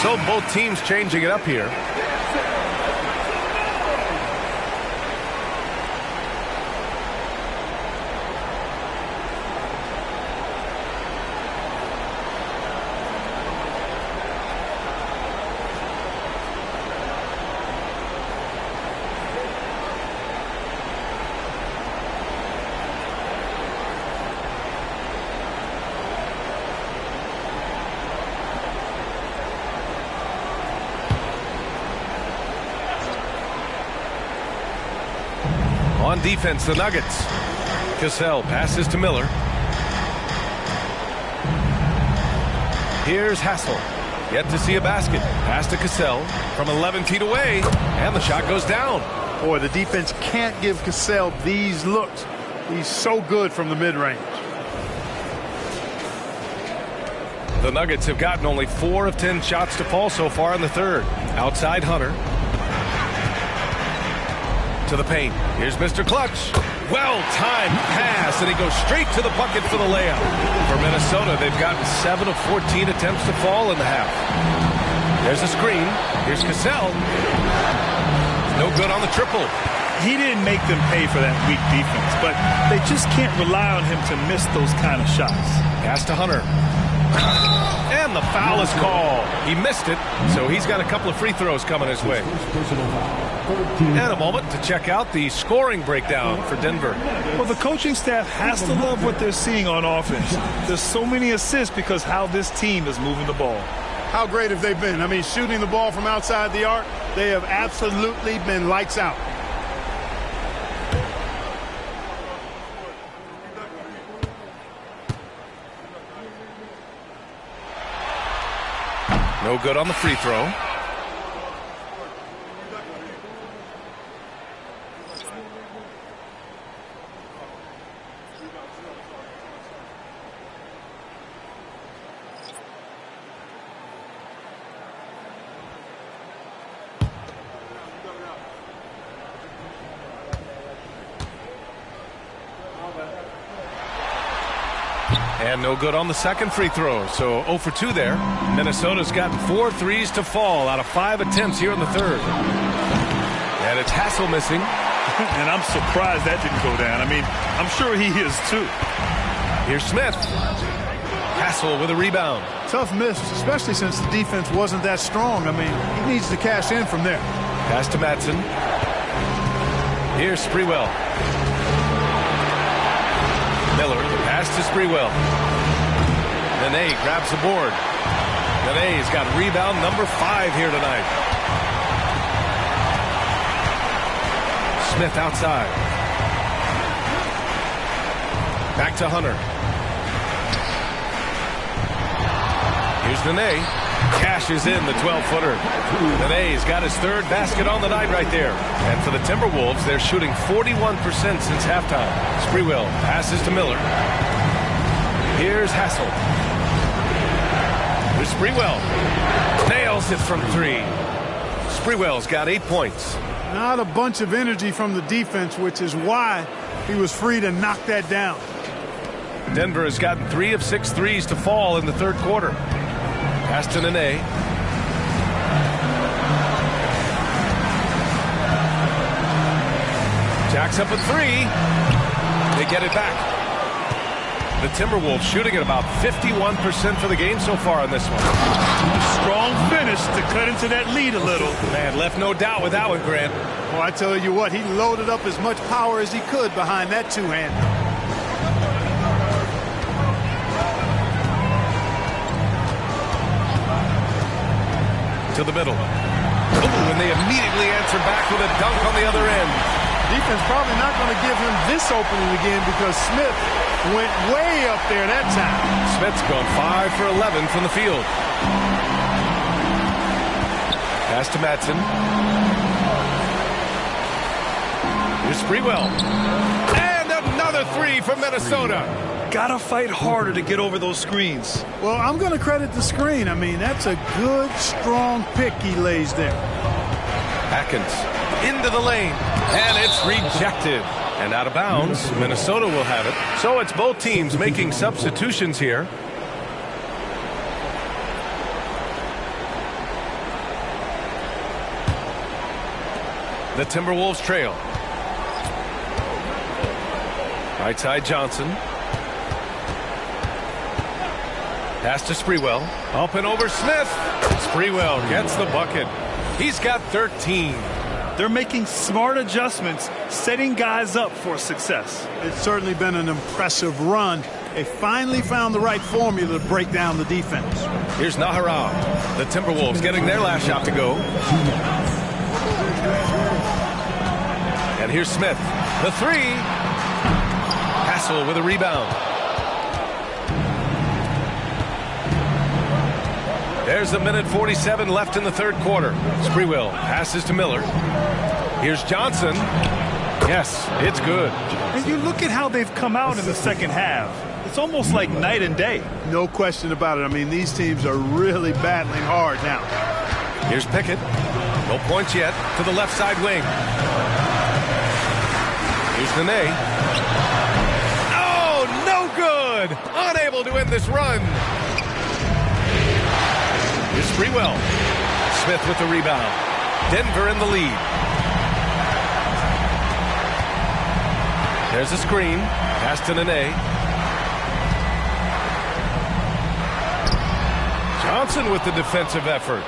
So both teams changing it up here. On defense, the Nuggets. Cassell passes to Miller. Here's Hassel. Yet to see a basket. Pass to Cassell from 11 feet away. And the shot goes down. Boy, the defense can't give Cassell these looks. He's so good from the mid-range. The Nuggets have gotten only 4 of 10 shots to fall so far in the third. Outside Hunter. To the paint. Here's Mr. Clutch. Well-timed pass, and he goes straight to the bucket for the layup. For Minnesota, they've gotten 7 of 14 attempts to fall in the half. There's a screen. Here's Cassell. No good on the triple. He didn't make them pay for that weak defense, but they just can't rely on him to miss those kind of shots. Pass to Hunter. And the foul is called. He missed it, so he's got a couple of free throws coming his way. And a moment to check out the scoring breakdown for Denver. Well, the coaching staff has to love what they're seeing on offense. There's so many assists because how this team is moving the ball. How great have they been? I mean, shooting the ball from outside the arc, they have absolutely been lights out. No good on the free throw. And no good on the second free throw. So 0 for 2 there. Minnesota's gotten 4 threes to fall out of 5 attempts here in the third. And it's Hassel missing. And I'm surprised that didn't go down. I mean, I'm sure he is too. Here's Smith. Hassel with a rebound. Tough miss, especially since the defense wasn't that strong. I mean, he needs to cash in from there. Pass to Madsen. Here's Sprewell. Miller, the pass to Sprewell. Nene grabs the board. He's got rebound number 5 here tonight. Smith outside. Back to Hunter. Here's Nene. Cashes in the 12-footer. Nene's got his 3rd basket on the night right there. And for the Timberwolves, they're shooting 41% since halftime. Sprewell passes to Miller. Here's Hassel. Here's Sprewell. Nails it from 3. Sprewell's got 8 points. Not a bunch of energy from the defense, which is why he was free to knock that down. Denver has gotten 3 of 6 threes to fall in the 3rd quarter. Pass to Nene. Jacks up a 3. They get it back. The Timberwolves shooting at about 51% for the game so far on this one. Strong finish to cut into that lead a little. Man, left no doubt with that one, Grant. Well, I tell you what, he loaded up as much power as he could behind that 2-hander. To the middle. Ooh, and they immediately answer back with a dunk on the other end. Defense probably not going to give him this opening again because Smith went way up there that time. Smith's gone 5 for 11 from the field. Pass to Madsen. Here's Sprewell. And another 3 from Minnesota. Gotta fight harder to get over those screens. Well, I'm going to credit the screen. I mean, that's a good, strong pick he lays there. Atkins into the lane, and it's rejected. And out of bounds, Minnesota will have it. So it's both teams making substitutions here. The Timberwolves trail. Right side Johnson. Pass to Sprewell. Up and over Smith. Sprewell gets the bucket. He's got 13. They're making smart adjustments, setting guys up for success. It's certainly been an impressive run. They finally found the right formula to break down the defense. Here's Nahara. The Timberwolves getting their last shot to go. And here's Smith. The 3. Hassel with a rebound. There's a minute 47 left in the 3rd quarter. Sprewell passes to Miller. Here's Johnson. Yes, it's good. And you look at how they've come out in the 2nd half. It's almost like night and day. No question about it. I mean, these teams are really battling hard now. Here's Pickett. No points yet to the left side wing. Here's Nene. Oh, no good. Unable to end this run. Here's Sprewell. Smith with the rebound. Denver in the lead. There's a screen. Pass to Nene. Johnson with the defensive effort.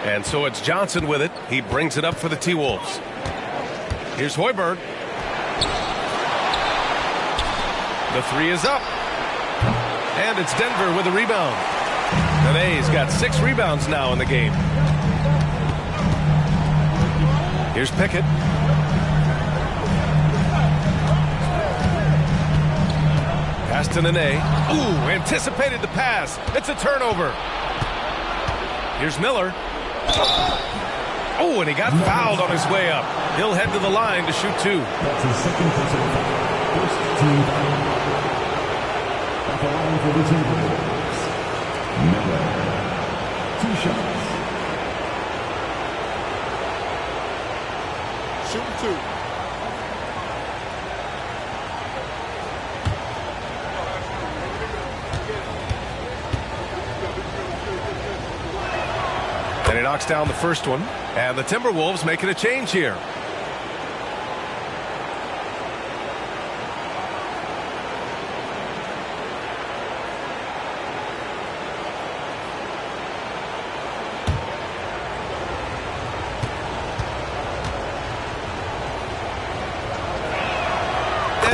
And so it's Johnson with it. He brings it up for the T-Wolves. Here's Hoiberg. The 3 is up. And it's Denver with the rebound. Nene's got 6 rebounds now in the game. Here's Pickett. Pass to Nene. Ooh, anticipated the pass. It's a turnover. Here's Miller. Oh, and he got fouled on his way up. He'll head to the line to shoot 2. That's his 2nd personal foul. First team foul. At the line for the Timberwolves, Miller. 2 shots. Shooting 2. And he knocks down the first one. And the Timberwolves making a change here.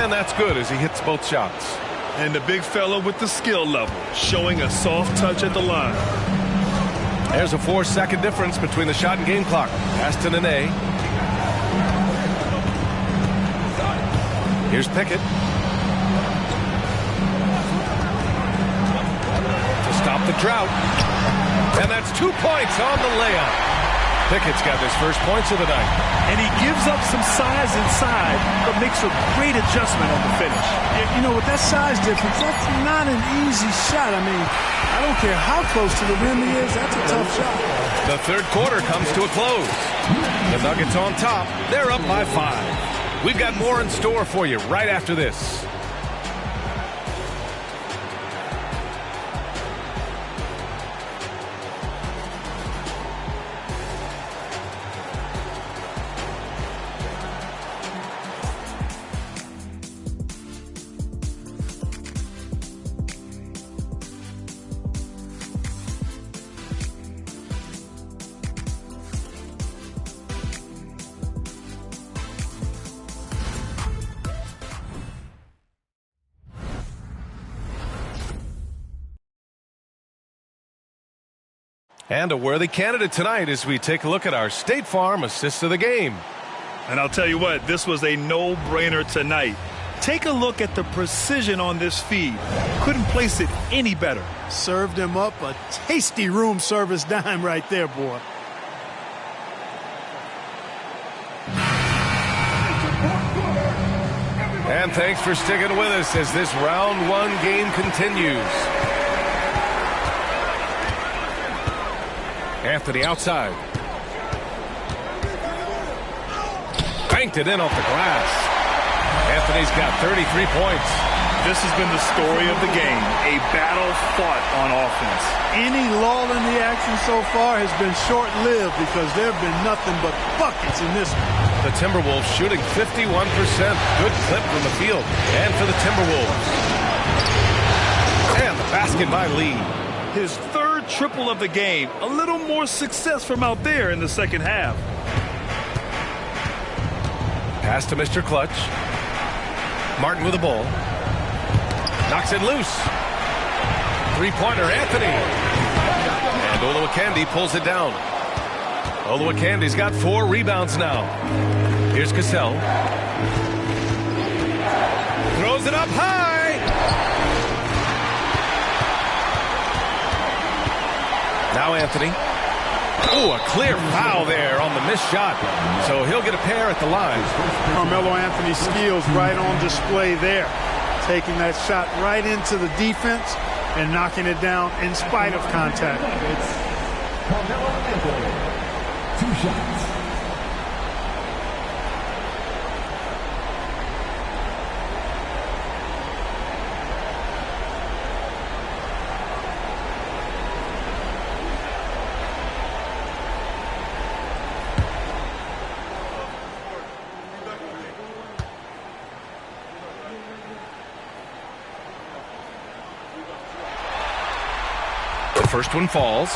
And that's good as he hits both shots. And the big fella with the skill level, showing a soft touch at the line. There's a 4-second difference between the shot and game clock. Pass to Nene. Here's Pickett. To stop the drought. And that's 2 points on the layup. Pickett's got his first points of the night. And he gives up some size inside, but makes a great adjustment on the finish. You know, with that size difference, that's not an easy shot. I mean, I don't care how close to the rim he is, that's a tough shot. The third quarter comes to a close. The Nuggets on top. They're up by 5. We've got more in store for you right after this. And a worthy candidate tonight as we take a look at our State Farm assist of the game. And I'll tell you what, this was a no-brainer tonight. Take a look at the precision on this feed. Couldn't place it any better. Served him up a tasty room service dime right there, boy. And thanks for sticking with us as this round 1 game continues. Anthony outside. Banked it in off the glass. Anthony's got 33 points. This has been the story of the game, a battle fought on offense. Any lull in the action so far has been short-lived because there have been nothing but buckets in this one. The Timberwolves shooting 51%. Good clip from the field. And for the Timberwolves. And the basket by Lee. His third triple of the game. A little more success from out there in the second half. Pass to Mr. Clutch. Martin with the ball. Knocks it loose. Three-pointer, Anthony. And Olowokandi pulls it down. Olowokandi's got 4 rebounds now. Here's Cassell. Throws it up high. Now Anthony. Ooh, a clear foul there on the missed shot. So he'll get a pair at the line. Carmelo Anthony's skills right on display there. Taking that shot right into the defense and knocking it down in spite of contact. Carmelo Anthony, 2 shots. The first one falls.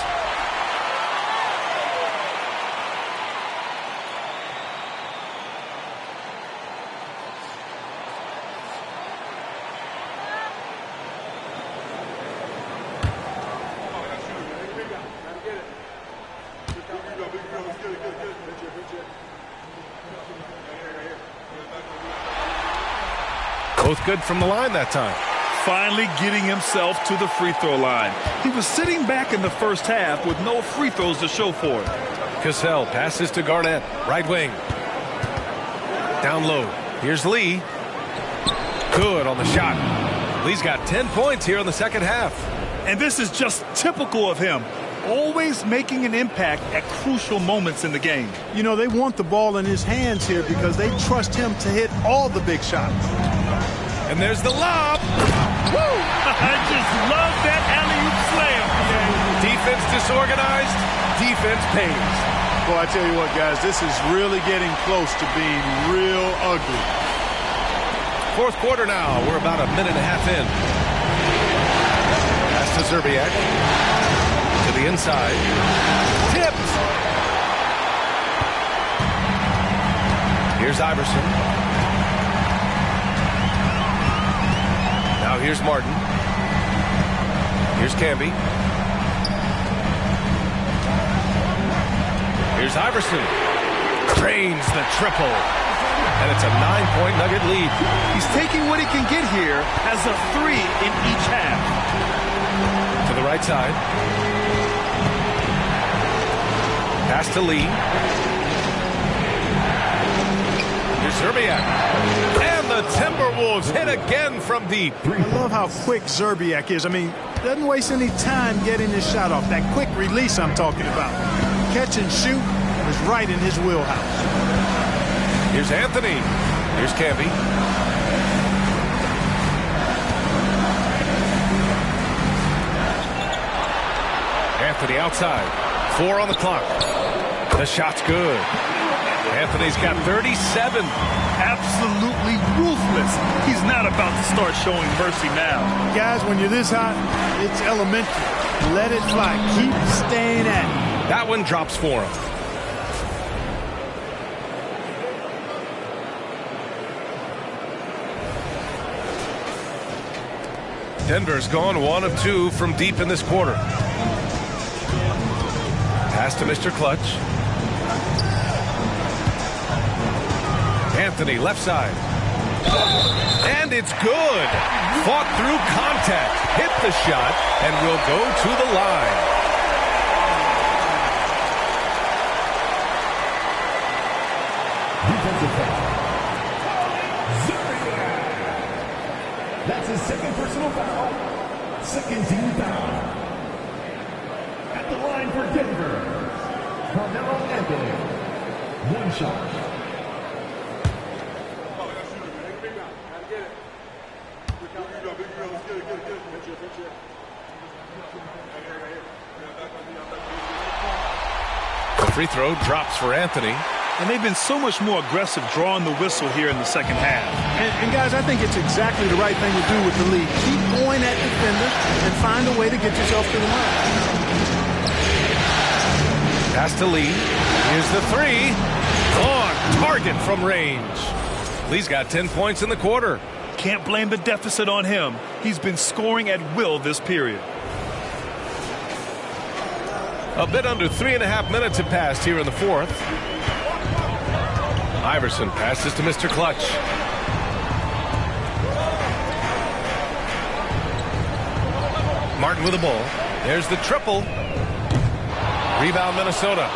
Both good from the line that time. Finally getting himself to the free throw line. He was sitting back in the first half with no free throws to show for it. Cassell passes to Garnett, right wing. Down low. Here's Lee. Good on the shot. Lee's got 10 points here in the second half. And this is just typical of him. Always making an impact at crucial moments in the game. You know, they want the ball in his hands here because they trust him to hit all the big shots. And there's the lob. Woo! I just love that alley-oop slam. Defense disorganized. Defense pays. Well, I tell you what, guys, this is really getting close to being real ugly. Fourth quarter now. We're about a minute and a half in. Pass to Zerbiak. To the inside. Tipped. Here's Iverson. Now Here's Martin. Here's Camby. Here's Iverson. Drains the triple. And it's a 9-point Nugget lead. He's taking what he can get here as a 3 in each half. To the right side. Pass to Lee. Here's Zerbiak. And the Timberwolves hit again from deep. I love how quick Zerbiak is. I mean, doesn't waste any time getting his shot off. That quick release I'm talking about. Catch and shoot was right in his wheelhouse. Here's Anthony. Here's Camby. Anthony outside. 4 on the clock. The shot's good. Anthony's got 37. Absolutely ruthless. He's not about to start showing mercy now. Guys, when you're this hot, it's elementary. Let it fly. Keep staying at it. That one drops for him. Denver's gone 1 of 2 from deep in this quarter. Pass to Mr. Clutch. Anthony left side. And it's good. Fought through contact. Hit the shot and will go to the line. Defensive foul. That's his second personal foul. Second team foul. At the line for Denver, Carmelo Anthony. 1 shot. The free throw drops for Anthony. And they've been so much more aggressive drawing the whistle here in the second half. And guys, I think it's exactly the right thing to do with the lead. Keep going at defenders and find a way to get yourself to the line. Pass to Lee. Here's the 3. On target from range. Lee's got 10 points in the quarter. Can't blame the deficit on him. He's been scoring at will this period. A bit under 3.5 minutes have passed here in the fourth. Iverson passes to Mr. Clutch. Martin with the ball. There's the triple. Rebound Minnesota.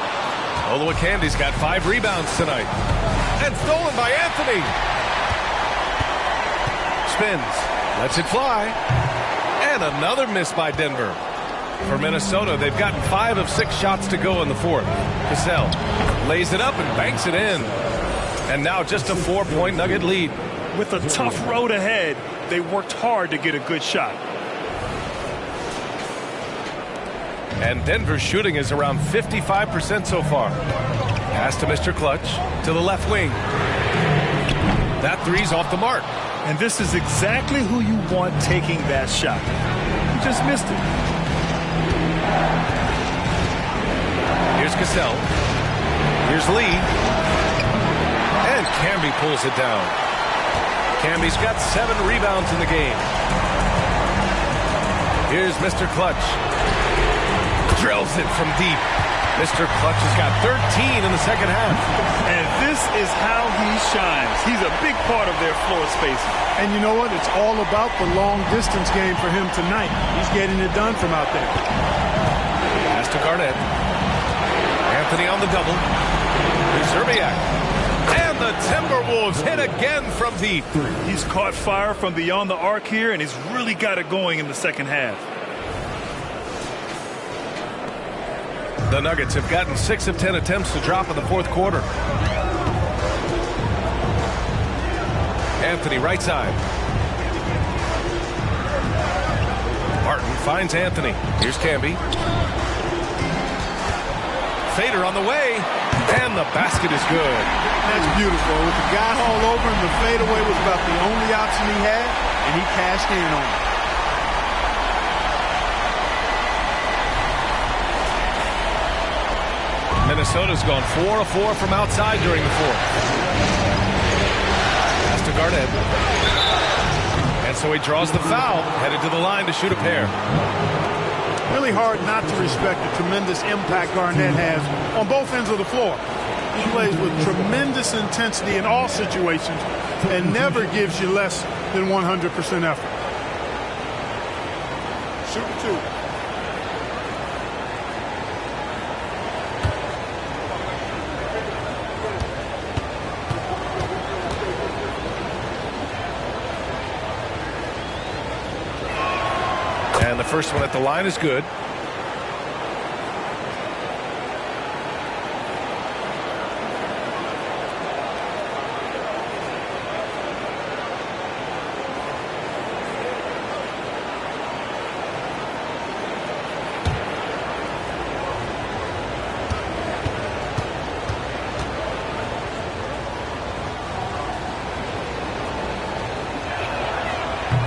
Olowokandi got 5 rebounds tonight. And stolen by Anthony. Spins. Lets it fly. And another miss by Denver. For Minnesota, they've gotten 5 of 6 shots to go in the fourth. Cassell lays it up and banks it in. And now just a 4-point Nugget lead. With a tough road ahead, they worked hard to get a good shot. And Denver's shooting is around 55% so far. Pass to Mr. Clutch to the left wing. That 3's off the mark. And this is exactly who you want taking that shot. You just missed it. Here's Cassell. Here's Lee. And Camby pulls it down. Camby's got 7 rebounds in the game. Here's Mr. Clutch. Drills it from deep. Mr. Clutch has got 13 in the second half. And this is how he shines. He's a big part of their floor spacing. And you know what? It's all about the long-distance game for him tonight. He's getting it done from out there. Pass to Garnett. Anthony on the double. Here's Zerbiak. And the Timberwolves hit again from deep. He's caught fire from beyond the arc here, and he's really got it going in the second half. The Nuggets have gotten 6 of 10 attempts to drop in the fourth quarter. Anthony right side. Martin finds Anthony. Here's Camby. Fader on the way. And the basket is good. That's beautiful. With the guy all over him, the fadeaway was about the only option he had, and he cashed in on it. Minnesota's gone 4 of 4 from outside during the fourth. Pass to Garnett. And so he draws the foul, headed to the line to shoot a pair. Really hard not to respect the tremendous impact Garnett has on both ends of the floor. He plays with tremendous intensity in all situations and never gives you less than 100% effort. Shooting two. And the first one at the line is good.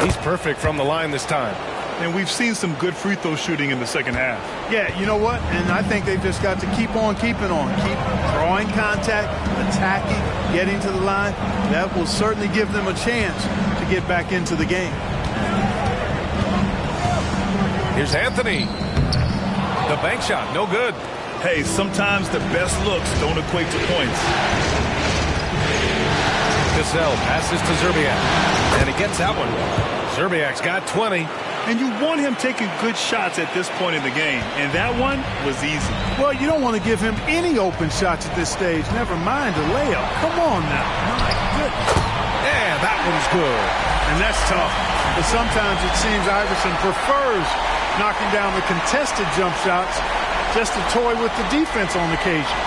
He's perfect from the line this time. And we've seen some good free throw shooting in the second half. Yeah, you know what? And I think they've just got to keep on keeping on. Keep drawing contact, attacking, getting to the line. That will certainly give them a chance to get back into the game. Here's Anthony. The bank shot, no good. Hey, sometimes the best looks don't equate to points. Cassell passes to Zerbiak. And he gets that one. Zerbiak's got 20. And you want him taking good shots at this point in the game. And that one was easy. Well, you don't want to give him any open shots at this stage. Never mind a layup. Come on now. My goodness. Yeah, that one's good. And that's tough. But sometimes it seems Iverson prefers knocking down the contested jump shots just to toy with the defense on occasion.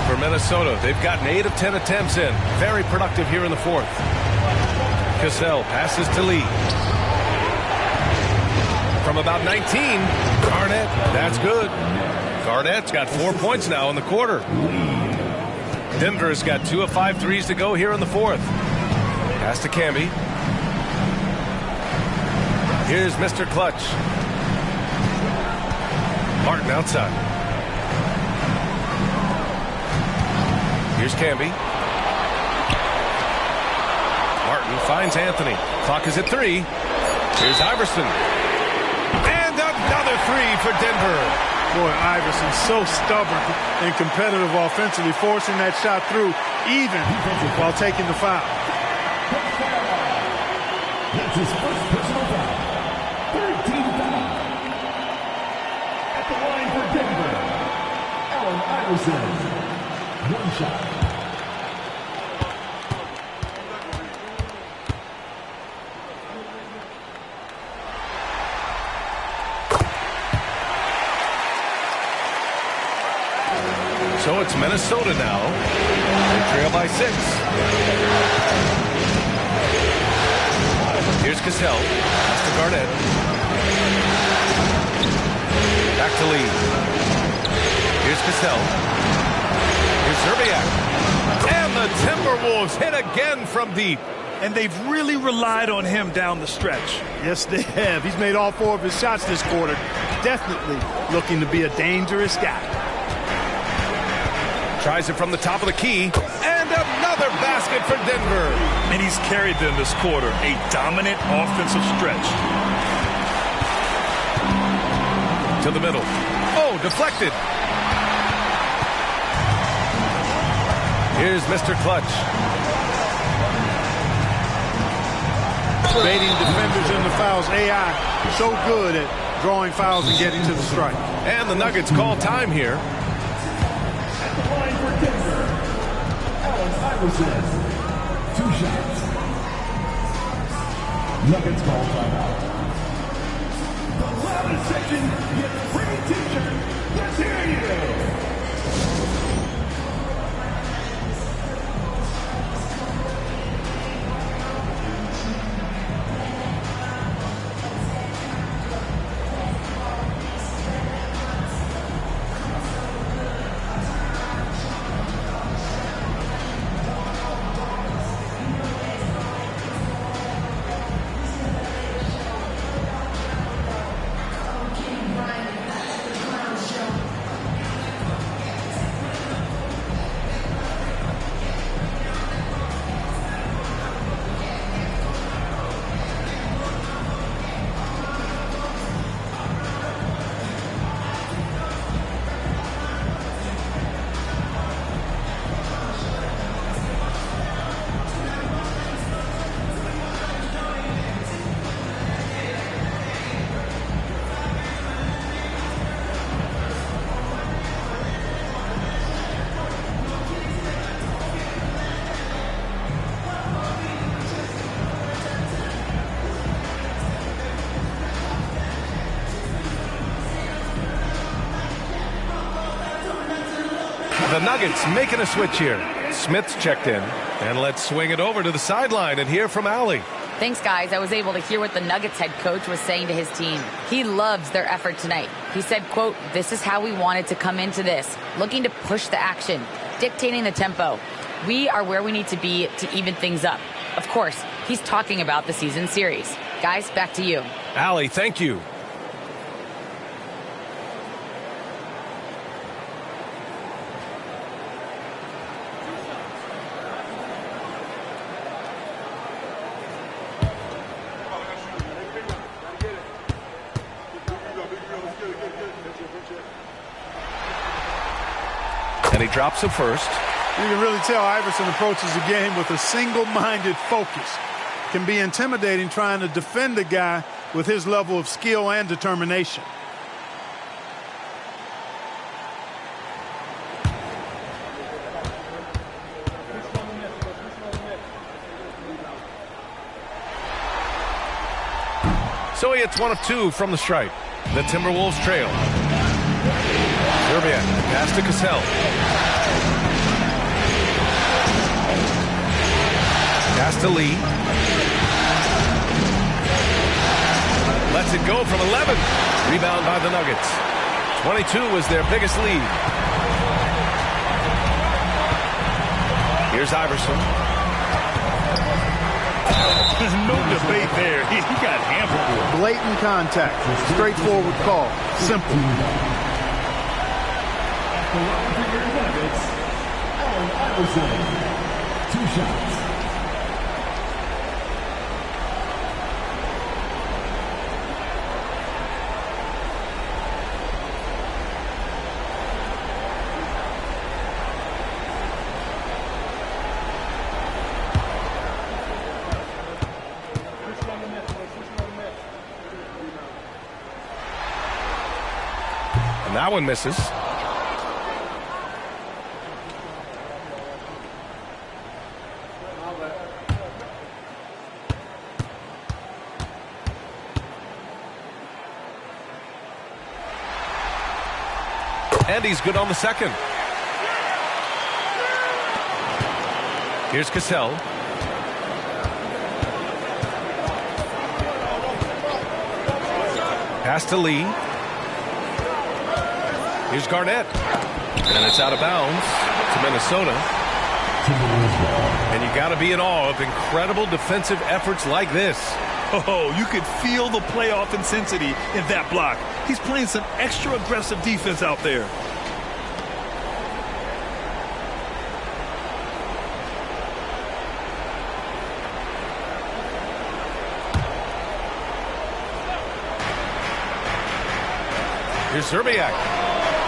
For Minnesota, they've gotten 8 of 10 attempts in. Very productive here in the fourth. Cassell passes to Lee. From about 19, Garnett, that's good. Garnett's got 4 points now in the quarter. Denver's got 2 of 5 threes to go here in the fourth. Pass to Camby. Here's Mr. Clutch. Martin outside. Here's Camby. Martin finds Anthony. Clock is at 3. Here's Iverson. And another 3 for Denver. Boy, Iverson's so stubborn and competitive offensively, forcing that shot through even while taking the foul. That's his first personal foul. Third team foul. At the line for Denver, Allen Iverson. One shot. So it's Minnesota now. They trail by 6. Here's Cassell. Pass to Garnett. Back to Lee. Here's Cassell. Here's Zerbiak. And the Timberwolves hit again from deep. And they've really relied on him down the stretch. Yes, they have. He's made all 4 of his shots this quarter. Definitely looking to be a dangerous guy. Tries it from the top of the key. And another basket for Denver. And he's carried them this quarter. A dominant offensive stretch. To the middle. Oh, deflected. Here's Mr. Clutch. Baiting defenders into fouls. AI so good at drawing fouls and getting to the strike. And the Nuggets call time here. At the line for Denver, Allen Iverson. 2 shots. Nuggets call timeout. The loudest section gets free t-shirt. Let's hear you. The Nuggets making a switch here. Smith's checked in. And let's swing it over to the sideline and hear from Allie. Thanks, guys. I was able to hear what the Nuggets head coach was saying to his team. He loves their effort tonight. He said, quote, "This is how we wanted to come into this, looking to push the action, dictating the tempo. We are where we need to be to even things up." Of course, he's talking about the season series. Guys, back to you. Allie, thank you. And he drops it first. You can really tell Iverson approaches the game with a single-minded focus. Can be intimidating trying to defend a guy with his level of skill and determination. So he hits one of two from the stripe. The Timberwolves trail. Zerbiak pass to Cassell. Pass to Lee. Lets it go from 11. Rebound by the Nuggets. 22 is their biggest lead. Here's Iverson. There's no debate there. He got hammered. Blatant contact. Straightforward call. Simple. The line for your Nuggets, Allen Iverson. 2 shots. And that one misses. And he's good on the second. Here's Cassell. Pass to Lee. Here's Garnett. And it's out of bounds to Minnesota. And you got to be in awe of incredible defensive efforts like this. Oh, you could feel the playoff intensity in that block. He's playing some extra aggressive defense out there. Here's Zerbiak.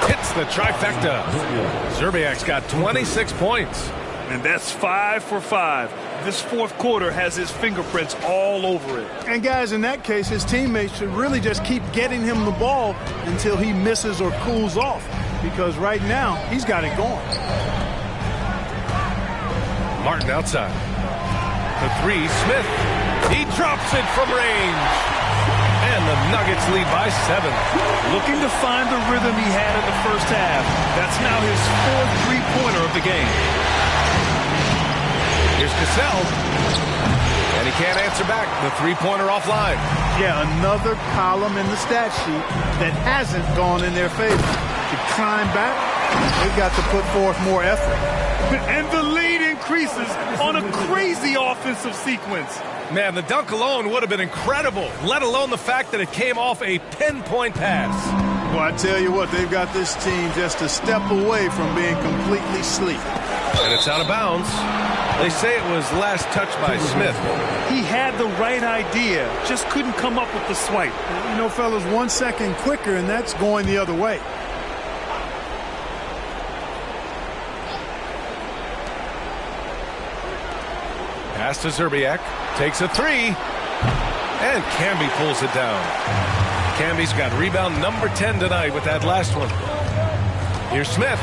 Hits the trifecta. Zerbiak's got 26 points. And that's 5 for 5. This fourth quarter has his fingerprints all over it. And guys, in that case, his teammates should really just keep getting him the ball until he misses or cools off. Because right now, he's got it going. Martin outside. The three, Smith. He drops it from range. And the Nuggets lead by 7. Looking to find the rhythm he had in the first half. That's now his 4th three-pointer of the game. Here's Cassell. And he can't answer back. The three-pointer offline. Yeah, another column in the stat sheet that hasn't gone in their favor. To climb back, they've got to put forth more effort. And the lead increases on a crazy offensive sequence. Man, the dunk alone would have been incredible, let alone the fact that it came off a pinpoint pass. Well, I tell you what, they've got this team just a step away from being completely asleep. And it's out of bounds. They say it was last touched by Smith. He had the right idea, just couldn't come up with the swipe. You know, fellas, 1 second quicker, and that's going the other way. Pass to Zerbiak. Takes a three. And Camby pulls it down. Camby's got rebound number 10 tonight with that last one. Here's Smith.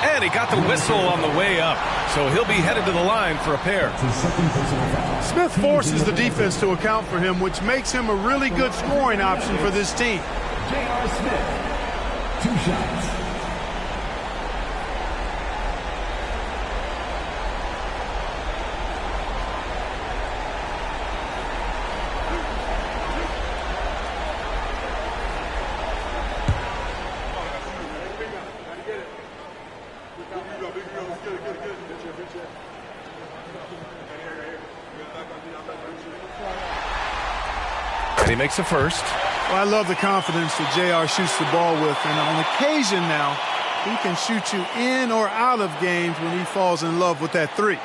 And he got the whistle on the way up. So he'll be headed to the line for a pair. Smith forces the defense to account for him, which makes him a really good scoring option for this team. J.R. Smith, 2 shots. And he makes a first. Well, I love the confidence that JR shoots the ball with. And on occasion now, he can shoot you in or out of games when he falls in love with that three.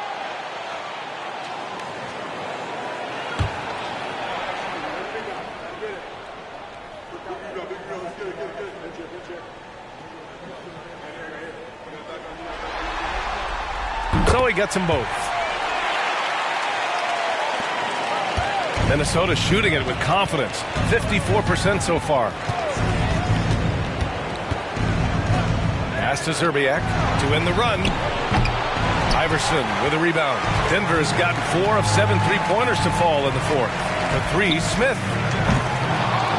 So he gets them both. Minnesota shooting it with confidence. 54% so far. Pass to Zerbiak to win the run. Iverson with a rebound. Denver has gotten 4 of 7 three-pointers to fall in the fourth. The three, Smith.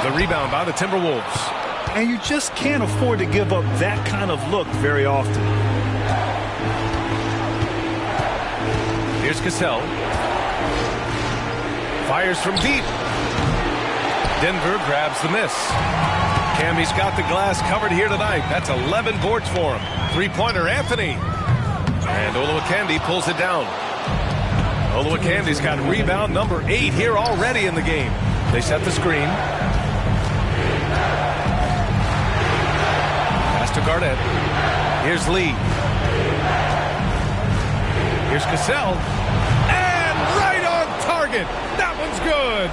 The rebound by the Timberwolves. And you just can't afford to give up that kind of look very often. Here's Cassell. Fires from deep. Denver grabs the miss. Cammy's got the glass covered here tonight. That's 11 boards for him. Three-pointer, Anthony. And Olowokandi pulls it down. Olowokandi's got rebound number 8 here already in the game. They set the screen. Pass to Garnett. Here's Lee. Here's Cassell. And right on target. That one's good.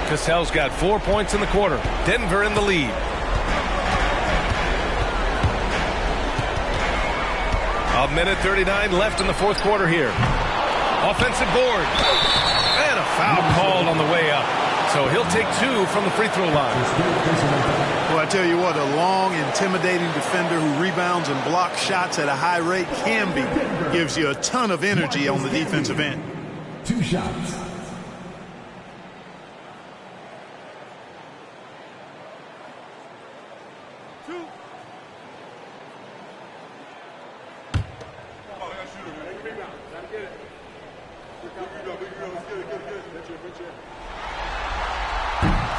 Cassell's got 4 points in the quarter. Denver in the lead. A minute 39 left in the fourth quarter here. Offensive board. And a foul called on the way up. So he'll take 2 from the free throw line. Well, I tell you what, a long, intimidating defender who rebounds and blocks shots at a high rate gives you a ton of energy on the defensive end. 2 shots.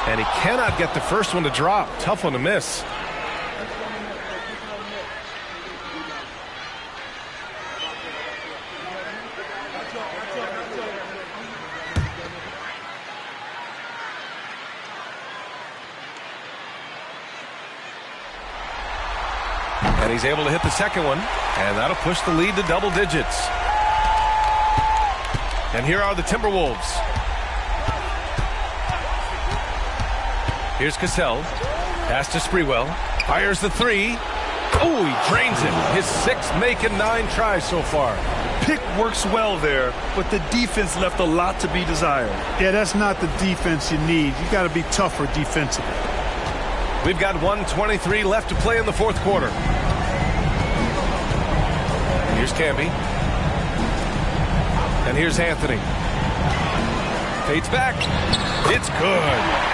And he cannot get the first one to drop. Tough one to miss. And he's able to hit the second one. And that'll push the lead to double digits. And here are the Timberwolves. Here's Cassell. Pass to Sprewell. Fires the three. Oh, he drains it. His 6th make and 9 tries so far. Pick works well there, but the defense left a lot to be desired. Yeah, that's not the defense you need. You got to be tougher defensively. We've got 1:23 left to play in the fourth quarter. Here's Camby. And here's Anthony. Fades back. It's good.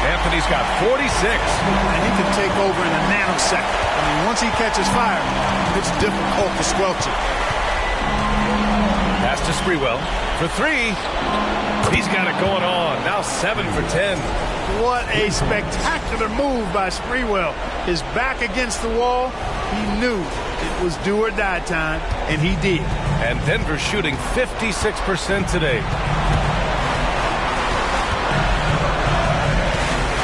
Anthony's got 46. And he can take over in a nanosecond. I mean, once he catches fire, it's difficult to squelch it. Pass to Sprewell for 3. He's got it going on. Now 7 for 10. What a spectacular move by Sprewell. His back against the wall. He knew it was do or die time, and he did. And Denver shooting 56% today.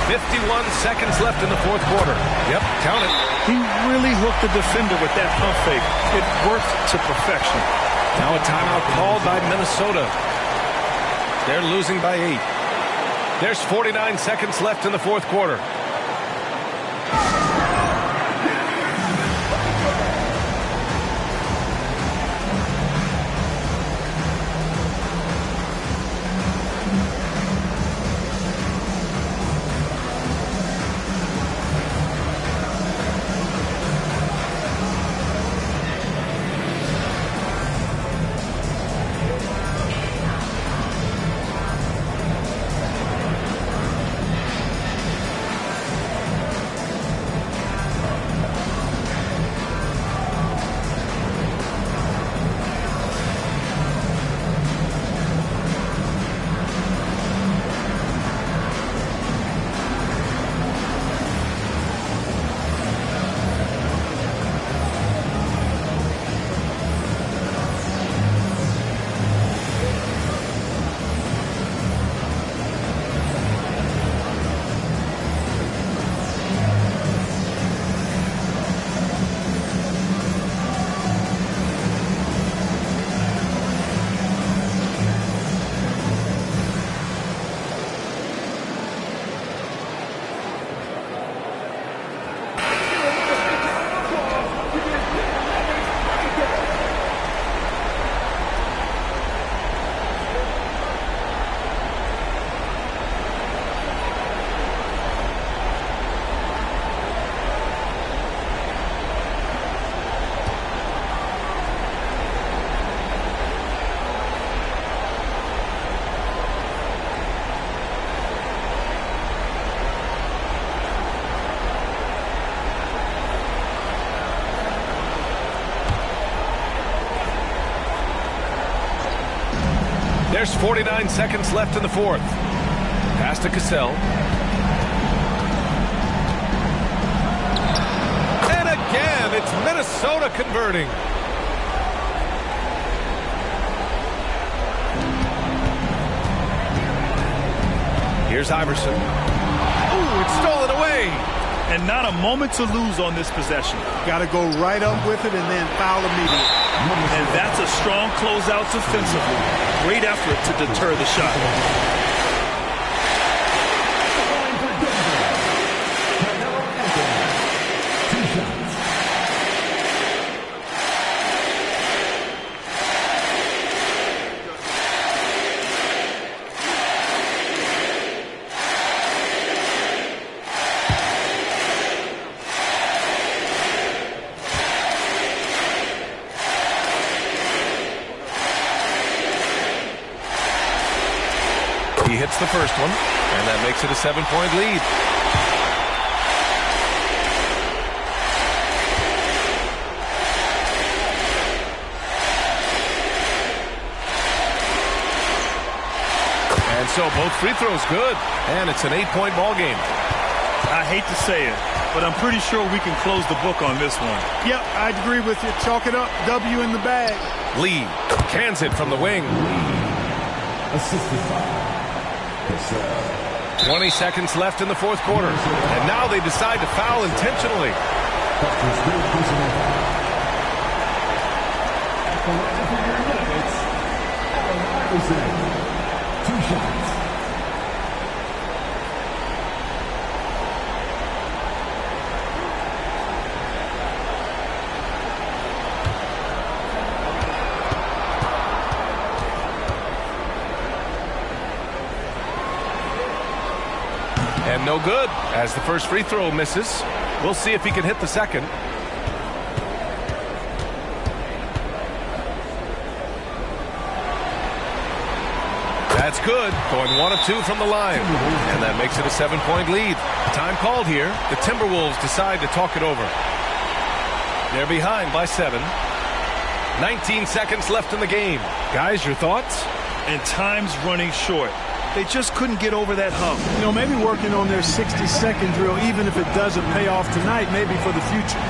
51 seconds left in the fourth quarter. Yep, count it. He really hooked the defender with that pump fake. It worked to perfection. Now a timeout called by Minnesota. They're losing by 8. There's 49 seconds left in the fourth quarter. There's 49 seconds left in the fourth. Pass to Cassell. And again, it's Minnesota converting. Here's Iverson. Ooh, it's stolen away. And not a moment to lose on this possession. Got to go right up with it and then foul immediately. And that's a strong closeout defensively. Great effort to deter the shot. He hits the first one, and that makes it a 7-point lead. And so both free throws good, and it's an 8-point ball game. I hate to say it, but I'm pretty sure we can close the book on this one. Yep, I agree with you. Chalk it up. W in the bag. Lee cans it from the wing. Assisted by 20 seconds left in the fourth quarter. And now they decide to foul intentionally. Two shots. And no good, as the first free throw misses. We'll see if he can hit the second. That's good, going 1 of 2 from the line. And that makes it a 7-point lead. Time called here. The Timberwolves decide to talk it over. They're behind by 7. 19 seconds left in the game. Guys, your thoughts? And time's running short. They just couldn't get over that hump. You know, maybe working on their 60-second drill, even if it doesn't pay off tonight, maybe for the future.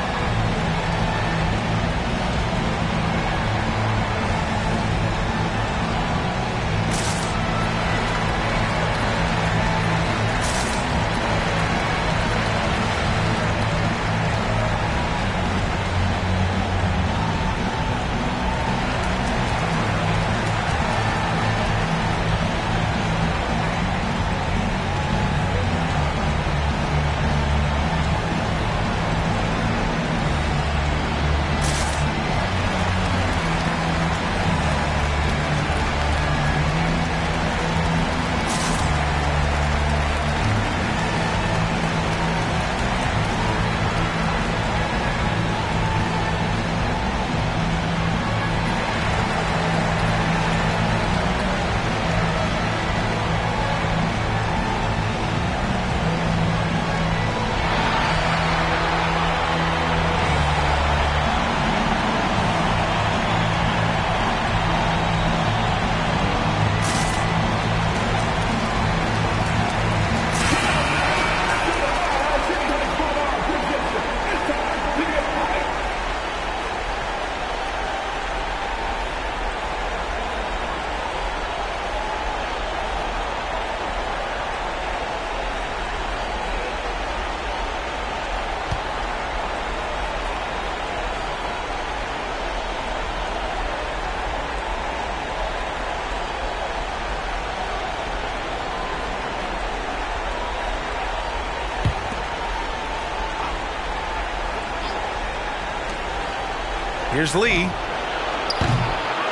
Here's Lee.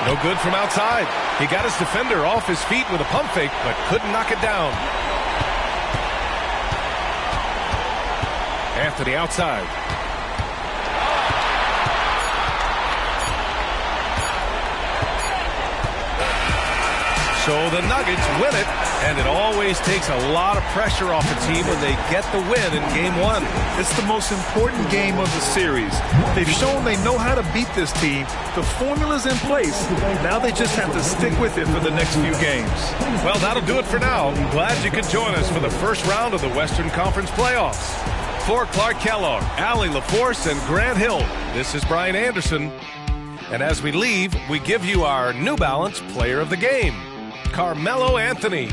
No good from outside. He got his defender off his feet with a pump fake, but couldn't knock it down. Anthony outside. So the Nuggets win it, and it always takes a lot of pressure off a team when they get the win in Game 1. It's the most important game of the series. They've shown they know how to beat this team. The formula's in place. Now they just have to stick with it for the next few games. Well, that'll do it for now. Glad you could join us for the first round of the Western Conference playoffs. For Clark Kellogg, Allie LaForce, and Grant Hill, this is Brian Anderson. And as we leave, we give you our New Balance Player of the Game, Carmelo Anthony.